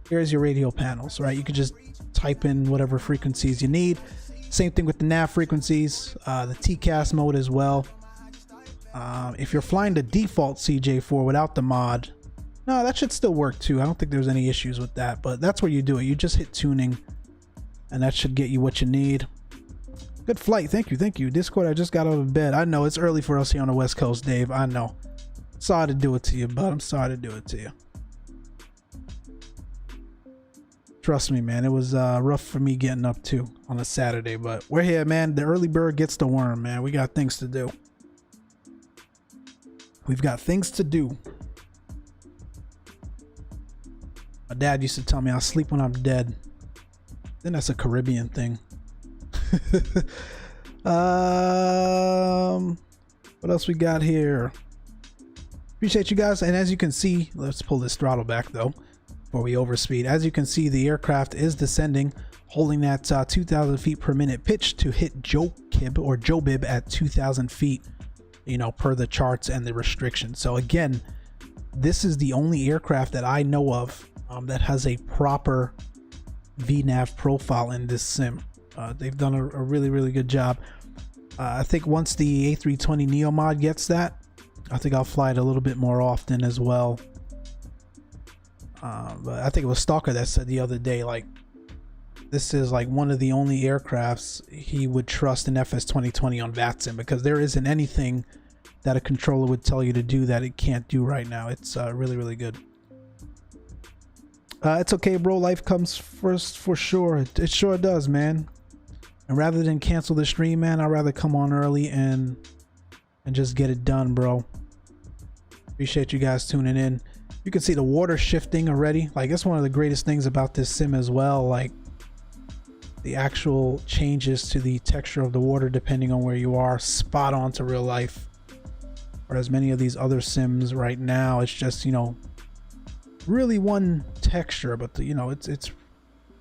here's your radio panels, right? You can just type in whatever frequencies you need. Same thing with the nav frequencies, the TCAS mode as well. If you're flying the default CJ4 without the mod, no, that should still work too. I don't think there's any issues with that, but that's where you do it. You just hit tuning, and that should get you what you need. Good flight. Thank you. Discord, I just got out of bed. I know it's early for us here on the West Coast, Dave. I know. Sorry to do it to you, bud. I'm sorry to do it to you. Trust me, man. It was rough for me getting up too on a Saturday, but we're here, man. The early bird gets the worm, man. We got things to do. We've got things to do. My dad used to tell me I'll sleep when I'm dead. Then that's a Caribbean thing. What else we got here? Appreciate you guys. And as you can see, let's pull this throttle back though before we overspeed. As you can see, the aircraft is descending, holding that 2,000 feet per minute pitch to hit Jobib at 2,000 feet, you know, per the charts and the restrictions. So again, this is the only aircraft that I know of that has a proper VNav profile in this sim. They've done a really good job. I think once the A320 Neo mod gets that, I think I'll fly it a little bit more often as well. But I think it was Stalker that said the other day, like, this is like one of the only aircrafts he would trust in FS2020 on VATSIM, because there isn't anything that a controller would tell you to do that it can't do right now. It's really good. It's okay, bro. Life comes first for sure. It sure does, man. And rather than cancel the stream, man, I'd rather come on early and just get it done, bro. Appreciate you guys tuning in. You can see the water shifting already. Like, that's one of the greatest things about this sim as well. Like, the actual changes to the texture of the water depending on where you are, spot on to real life. Whereas many of these other sims right now, it's just, you know, really one texture, but the, you know, it's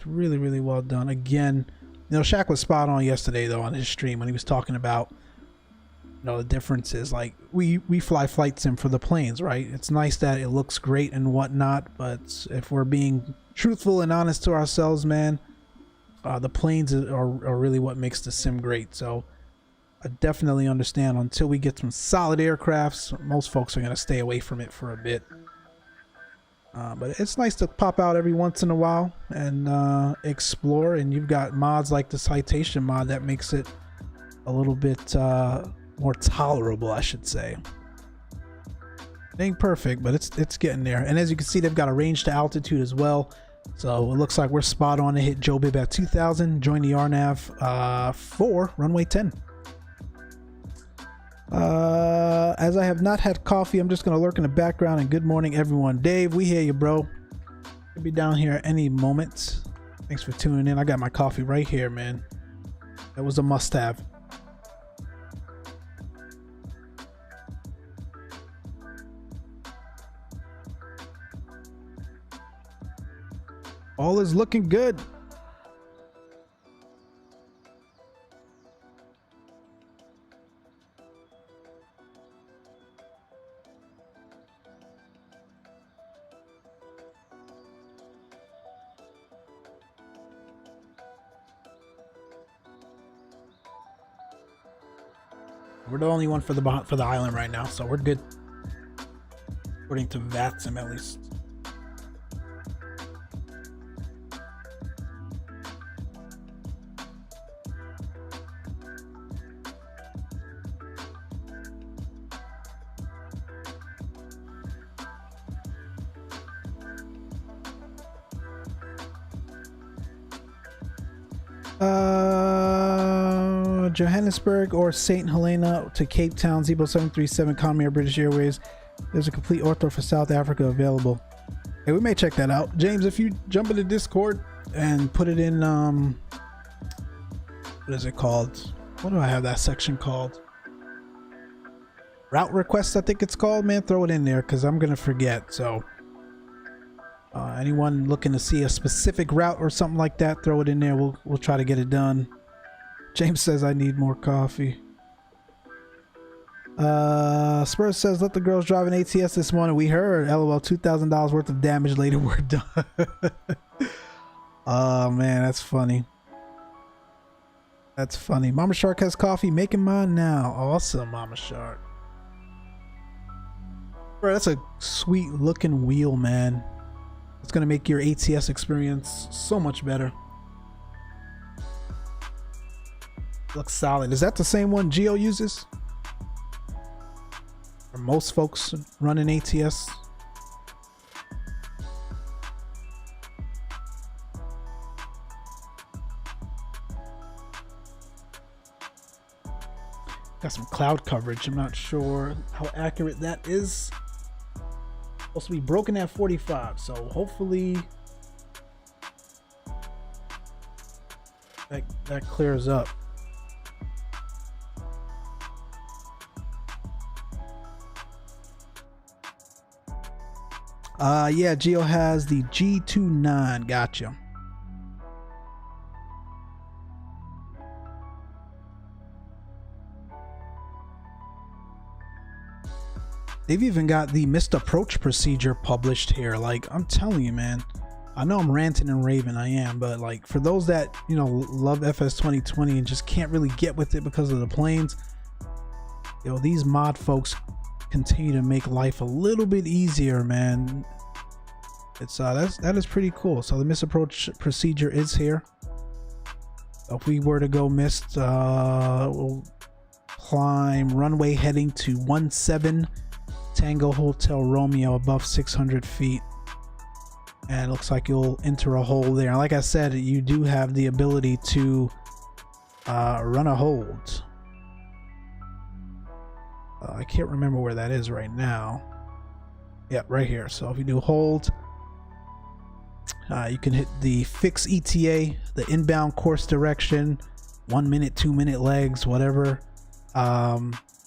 really well done. Again, you know, Shaq was spot on yesterday though on his stream when he was talking about, you know, the differences. Like, we fly flight sim for the planes, right? It's nice that it looks great and whatnot, but if we're being truthful and honest to ourselves, man, the planes are really what makes the sim great. So I definitely understand, until we get some solid aircrafts, most folks are going to stay away from it for a bit. But it's nice to pop out every once in a while and explore. And you've got mods like the citation mod that makes it a little bit more tolerable, I should say. It ain't perfect, but it's getting there. And as you can see, they've got a range to altitude as well. So it looks like we're spot on to hit Jobib at 2,000. Join the RNAV for runway 10. As I have not had coffee, I'm just gonna lurk in the background. And good morning, everyone. Dave, we hear you, bro. Could be down here any moment. Thanks for tuning in. I got my coffee right here, man. That was a must-have. All is looking good. We're the only one for the island right now, so we're good. According to VATSIM, at least. Johannesburg or St. Helena to Cape Town, Zibo 737, Comair, British Airways. There's a complete ortho for South Africa available. Hey, we may check that out. James, if you jump into Discord and put it in, what is it called? What do I have that section called? Route requests, I think it's called, man. Throw it in there because I'm going to forget. So anyone looking to see a specific route or something like that, throw it in there. We'll try to get it done. James says I need more coffee. Spurs says let the girls drive an ATS this morning. We heard. LOL. $2,000 worth of damage later. We're done. Oh man, that's funny. That's funny. Mama Shark has coffee. Making mine now. Awesome, Mama Shark. Bro, that's a sweet looking wheel, man. It's gonna make your ATS experience so much better. Looks solid. Is that the same one Geo uses? Or most folks running ATS? Got some cloud coverage. I'm not sure how accurate that is. Supposed to be broken at 45, so hopefully that clears up. Yeah, Geo has the G29. Gotcha. They've even got the missed approach procedure published here. Like, I'm telling you, man, I know I'm ranting and raving, I am, but like for those that, you know, love FS2020 and just can't really get with it because of the planes, you know, these mod folks continue to make life a little bit easier, man. It's that is pretty cool. So the misapproach procedure is here. So if we were to go missed, we'll climb runway heading to 17 Tango Hotel Romeo above 600 feet, and it looks like you'll enter a hole there. Like I said, you do have the ability to run a hold. I can't remember where that is right now. Yeah, right here. So if you do hold, you can hit the fix ETA, the inbound course direction, 1 minute, 2 minute legs, whatever.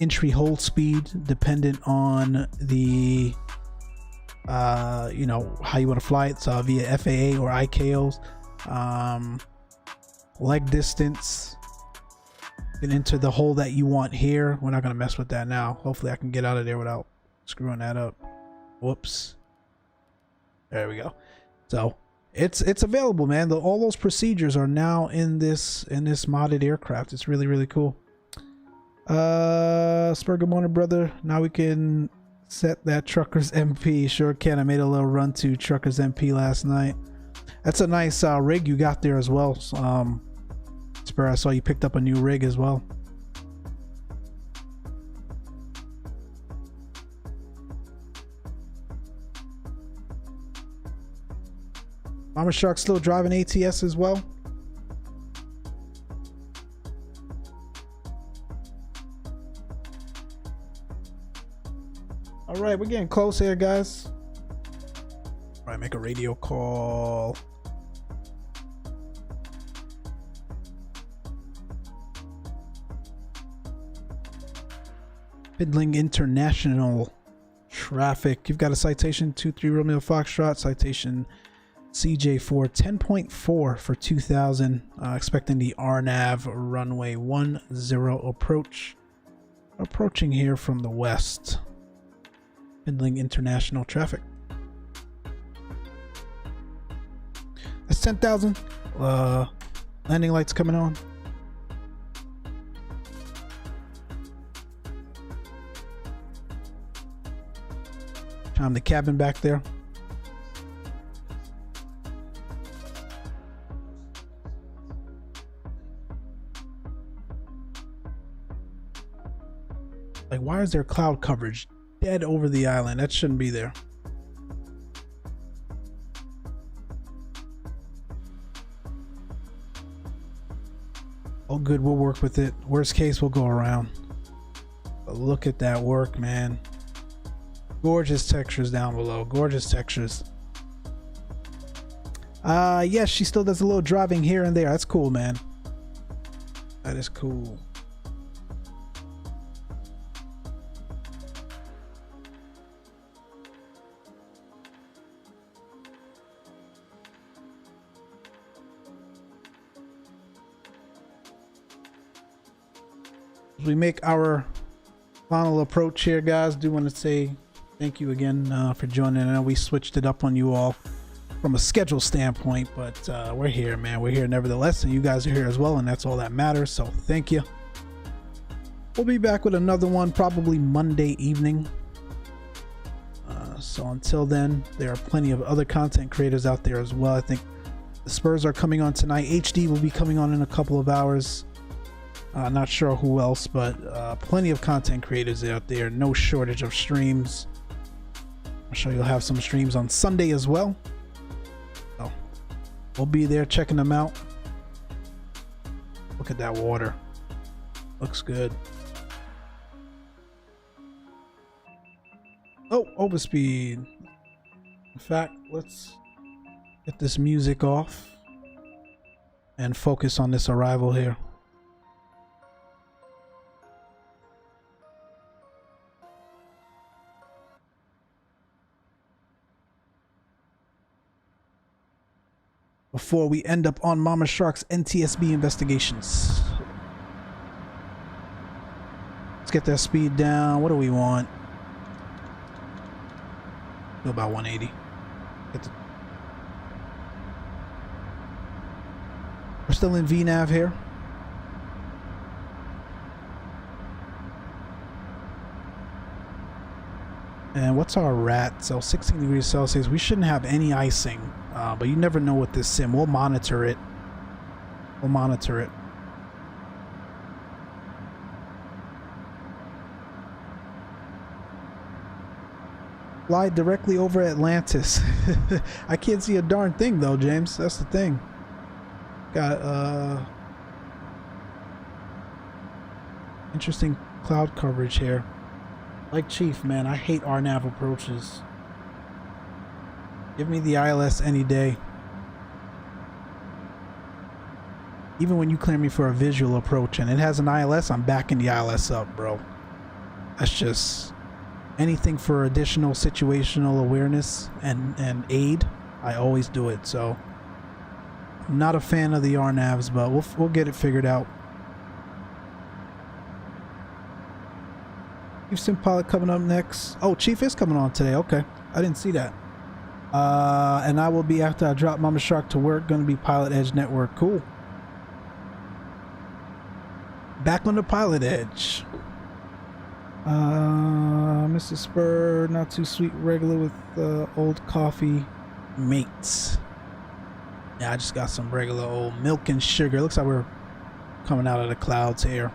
Entry hold speed dependent on the you know, how you want to fly it, so via FAA or ICAOs. Leg distance, you can enter the hole that you want here. We're not going to mess with that now. Hopefully I can get out of there without screwing that up. Whoops. There we go. So it's available, man. All those procedures are now in this modded aircraft. It's really, really cool. Spur, good morning, brother. Now we can set that Truckers MP. Sure can. I made a little run to Truckers MP last night. That's a nice rig you got there as well. Spur, I saw you picked up a new rig as well. Mama Shark still driving ATS as well. All right, we're getting close here, guys. All right, make a radio call. Fiddling International traffic. You've got a citation 23 Romeo Foxtrot, citation CJ4 10.4 for 2000. Expecting the RNAV runway 10 approach. Approaching here from the west. Fiddling International traffic. That's 10,000. Landing lights coming on. Chime the cabin back there. Like, why is there cloud coverage dead over the island? That shouldn't be there. Oh good, we'll work with it. Worst case, we'll go around. But look at that work, man. Gorgeous textures down below. Gorgeous textures. Yes, she still does a little driving here and there. That's cool, man. That is cool. As we make our final approach here, guys, do want to say thank you again for joining. I know we switched it up on you all from a schedule standpoint, but we're here, man. We're here nevertheless, and you guys are here as well, and that's all that matters. So thank you. We'll be back with another one probably Monday evening. So until then, there are plenty of other content creators out there as well. I think the Spurs are coming on tonight. HD will be coming on in a couple of hours. Not sure who else, but plenty of content creators out there. No shortage of streams. I'm sure you'll have some streams on Sunday as well. So we'll be there checking them out. Look at that water. Looks good. Oh, overspeed. In fact, let's get this music off and focus on this arrival here. Before we end up on Mama Shark's NTSB investigations. Let's get that speed down. What do we want? Go about 180. We're still in VNAV here. And what's our RAT? So 16 degrees Celsius. We shouldn't have any icing, but you never know with this sim. We'll monitor it. We'll monitor it. Fly directly over Atlantis. I can't see a darn thing though, James. That's the thing. Got interesting cloud coverage here. Like Chief, man, I hate RNAV approaches. Give me the ILS any day. Even when you clear me for a visual approach and it has an ILS, I'm backing the ILS up, bro. That's just anything for additional situational awareness and aid. I always do it. So I'm not a fan of the RNAVs, but we'll get it figured out. Chief Sim Pilot coming up next. Oh, Chief is coming on today. Okay, I didn't see that. And I will be, after I drop Mama Shark to work, going to be Pilot Edge Network. Cool. Back on the Pilot Edge. Mrs. Spur, not too sweet, regular with old coffee mates. Yeah, I just got some regular old milk and sugar. Looks like we're coming out of the clouds here.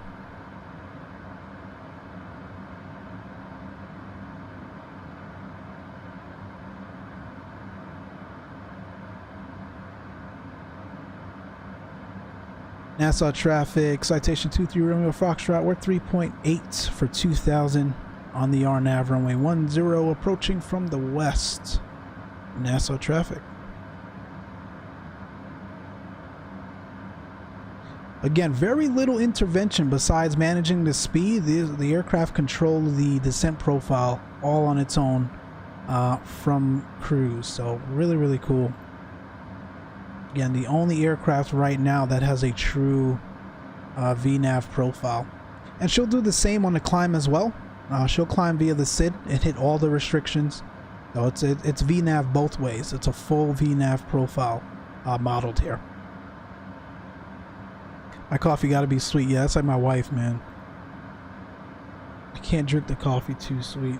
Nassau traffic, citation 23 Romeo Foxtrot, we're 3.8 for 2000 on the RNAV runway 10 approaching from the west. Nassau traffic. Again, very little intervention besides managing the speed. The aircraft control the descent profile all on its own from cruise, so really cool. Again, the only aircraft right now that has a true VNAV profile. And she'll do the same on the climb as well. She'll climb via the SID and hit all the restrictions. So it's VNAV both ways. It's a full VNAV profile modeled here. My coffee got to be sweet. Yeah, that's like my wife, man. I can't drink the coffee too sweet.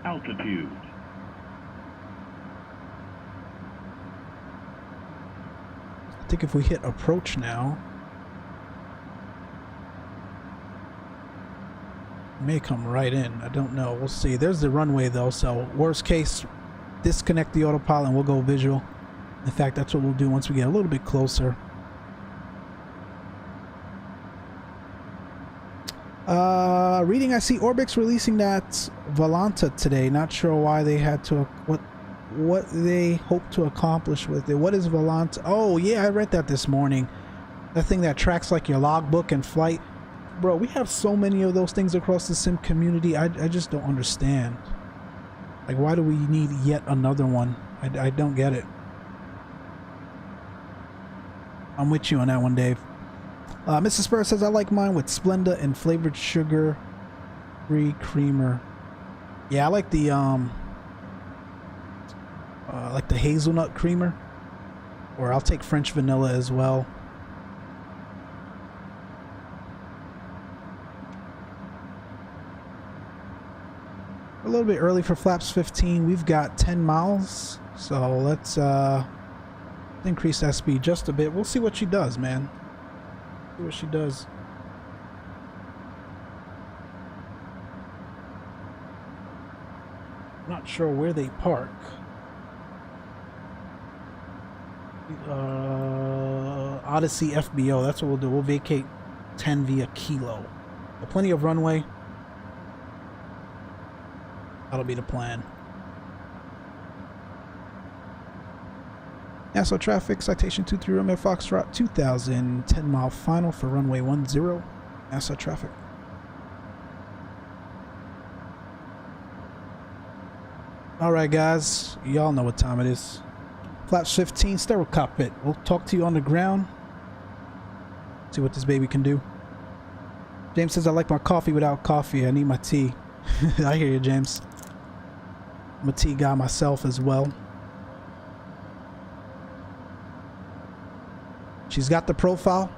Altitude. I think if we hit approach now, it may come right in. I don't know. We'll see. There's the runway though, so worst case, disconnect the autopilot and we'll go visual. In fact, that's what we'll do once we get a little bit closer. Reading, I see ORBX releasing that Volanta today. Not sure why they had to, what they hope to accomplish with it. What is Volanta? Oh yeah, I read that this morning. That thing that tracks like your logbook and flight. Bro, we have so many of those things across the sim community. I just don't understand. Like, why do we need yet another one? I don't get it. I'm with you on that one, Dave. Mr. Spur says, I like mine with Splenda and flavored sugar free creamer. Yeah, I like the hazelnut creamer. Or I'll take French vanilla as well. A little bit early for flaps 15. We've got 10 miles. So let's increase that speed just a bit. We'll see what she does, man. See what she does. Not sure where they park. Odyssey FBO. That's what we'll do. We'll vacate 10 via Kilo. But plenty of runway. That'll be the plan. Nassau traffic, citation 23 Romeo Foxtrot 2000, 10 mile final for runway 10, Nassau traffic. Alright guys, y'all know what time it is. Flaps 15, stereo cockpit. We'll talk to you on the ground. See what this baby can do. James says, I like my coffee without coffee. I need my tea. I hear you, James. I'm a tea guy myself as well. She's got the profile.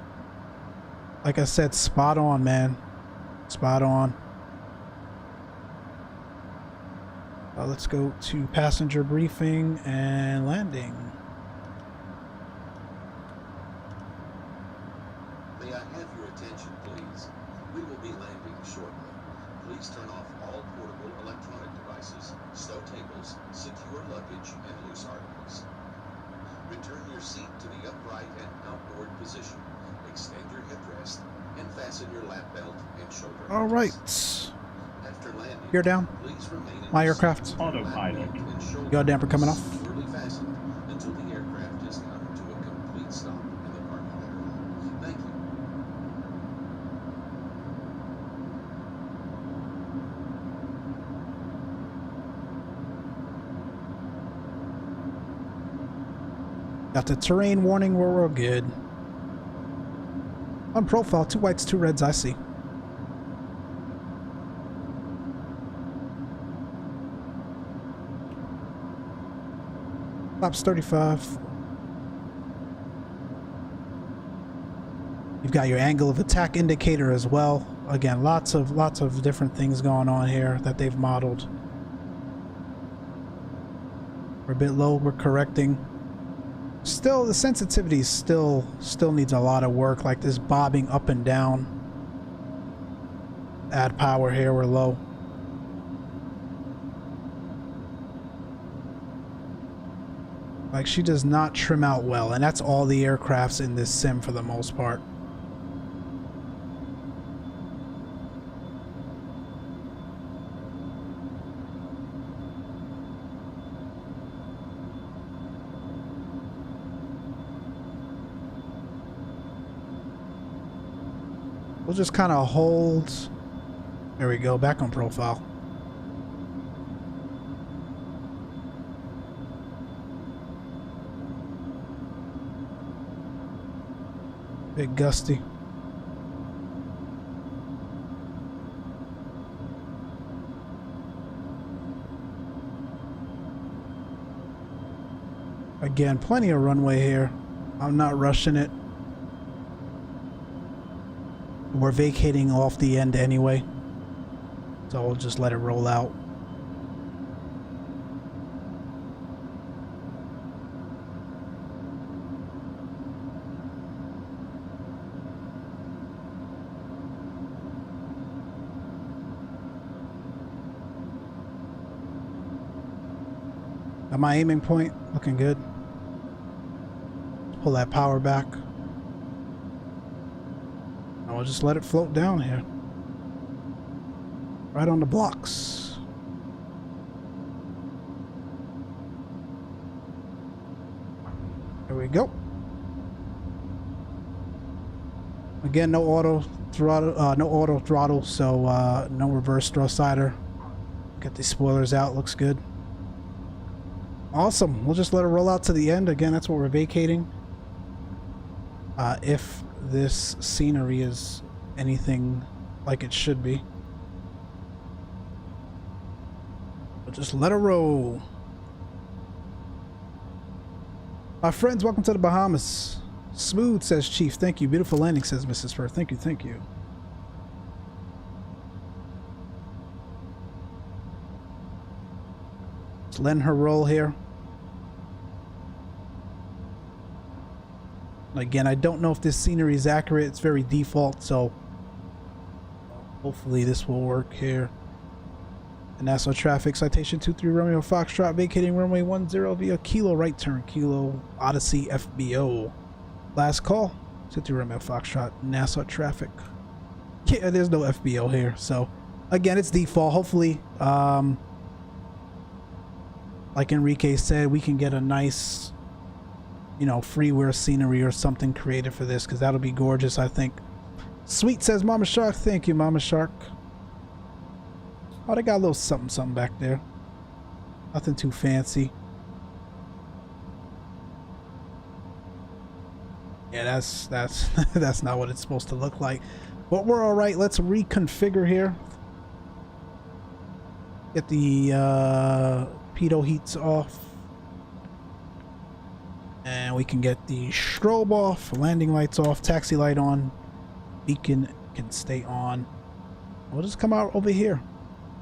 Like I said, spot on, man. Spot on. Let's go to passenger briefing and landing. May I have your attention, please? We will be landing shortly. Please turn off all portable electronic devices, stow tables, secure luggage, and loose articles. Return your seat to the upright and outboard position. Extend your headrest and fasten your lap belt and shoulder. All right. After landing, You're down. please remain in My your aircraft. seat. Autopilot. Got a damper coming off. Securely fastened until the aircraft has come to a complete stop in the parking area. Thank you. Got the terrain warning, we're good. On profile, 2 whites, 2 reds, I see. Flaps 35. You've got your angle of attack indicator as well. Again, lots of different things going on here that they've modeled. We're a bit low, we're correcting. Still, the sensitivity still needs a lot of work, like this bobbing up and down. Add power here, we're low. Like, she does not trim out well, and that's all the aircrafts in this sim for the most part. We'll just kind of hold. There we go, back on profile. Bit gusty. Again, plenty of runway here. I'm not rushing it. We're vacating off the end anyway, so we'll just let it roll out. Got my aiming point looking good. Pull that power back. I'll just let it float down here. Right on the blocks. There we go. Again, no auto throttle, so no reverse throw sider. Get these spoilers out, looks good. Awesome. We'll just let her roll out to the end. Again, that's what we're vacating. If this scenery is anything like it should be. We'll just let her roll. My friends, welcome to the Bahamas. Smooth, says Chief. Thank you. Beautiful landing, says Mrs. Fur. Thank you, thank you. Just letting her roll here. Again, I don't know if this scenery is accurate. It's very default, so hopefully this will work here. And Nassau traffic, citation 23 Romeo Foxtrot, vacating runway 10 via Kilo right turn, Kilo Odyssey FBO. Last call, 23 Romeo Foxtrot, Nassau traffic. Yeah, there's no FBO here, so again, it's default. Hopefully, like Enrique said, we can get a nice, you know, freeware scenery or something created for this, because that'll be gorgeous, I think. Sweet, says Mama Shark. Thank you, Mama Shark. Oh, they got a little something back there. Nothing too fancy. Yeah, that's that's not what it's supposed to look like. But we're all right. Let's reconfigure here. Get the pitot heats off. And we can get the strobe off, landing lights off, taxi light on, beacon can stay on. We'll just come out over here.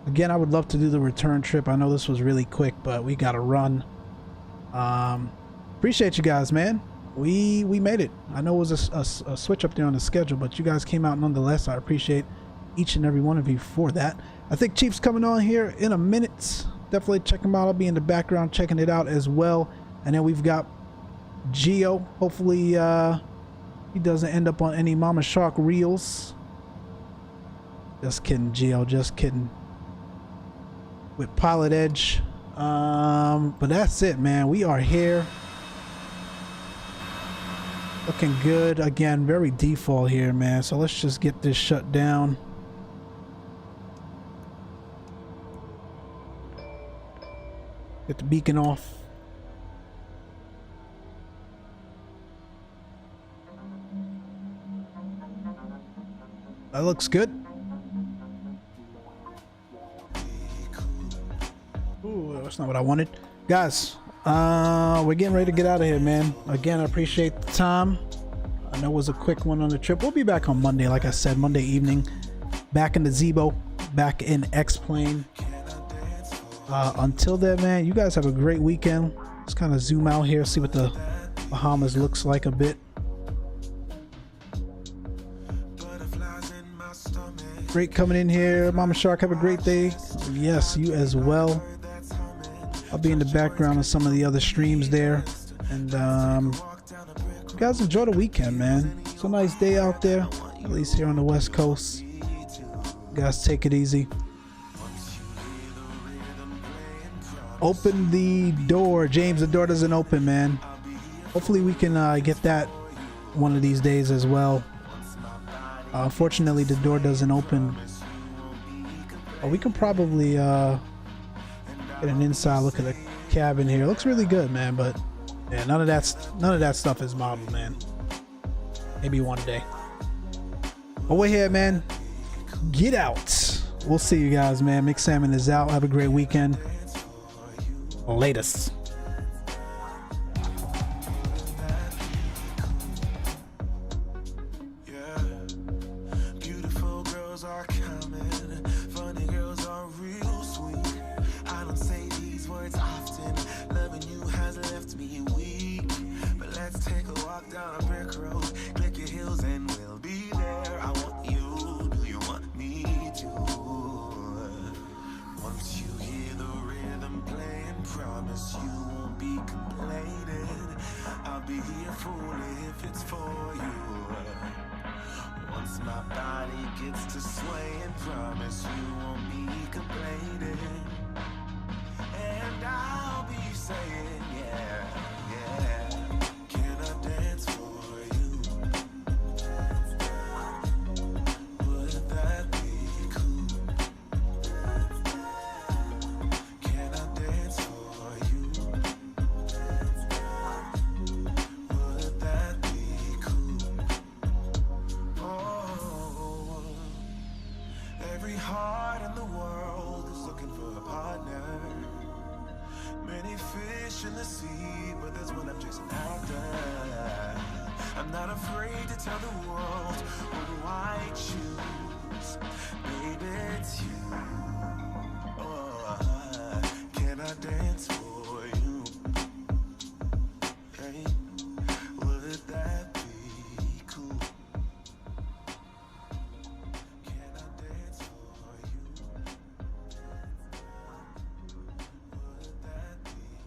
Again, I would love to do the return trip. I know this was really quick, but we gotta run. Appreciate you guys, man. We made it. I know it was a switch up there on the schedule, but you guys came out nonetheless. I appreciate each and every one of you for that. I think Chief's coming on here in a minute. Definitely check him out. I'll be in the background checking it out as well. And then we've got Geo. Hopefully he doesn't end up on any Mama Shark reels. Just kidding, Geo. Just kidding. With Pilot Edge. But that's it, man. We are here. Looking good. Again, very default here, man. So let's just get this shut down. Get the beacon off. That looks good. Ooh, that's not what I wanted. Guys, we're getting ready to get out of here, man. Again, I appreciate the time. I know it was a quick one on the trip. We'll be back on Monday, like I said, Monday evening. Back in the Zibo, back in Xplane. Until then, man, you guys have a great weekend. Let's kind of zoom out here, see what the Bahamas looks like a bit. Great coming in here. Mama Shark, have a great day. Yes, you as well. I'll be in the background of some of the other streams there. And you guys enjoy the weekend, man. It's a nice day out there, at least here on the West Coast. You guys take it easy. Open the door. James, the door doesn't open, man. Hopefully we can get that one of these days as well. Unfortunately, the door doesn't open. Oh, we can probably get an inside look at the cabin here. It looks really good, man, but yeah, none of that stuff is modeled, man. Maybe one day. But we're here, man. Get out. We'll see you guys, man. Micslmn is out. Have a great weekend. Latest. Promise you gets to sway and promise you won't be complaining. And I'll be saying, yeah, yeah. Can I dance for you? Would that be cool? Can I dance for you? Would that be cool? Oh, every heart in the world is looking for a partner. Many fish in the sea, but there's one I'm chasing after. I'm not afraid to tell the world who I choose.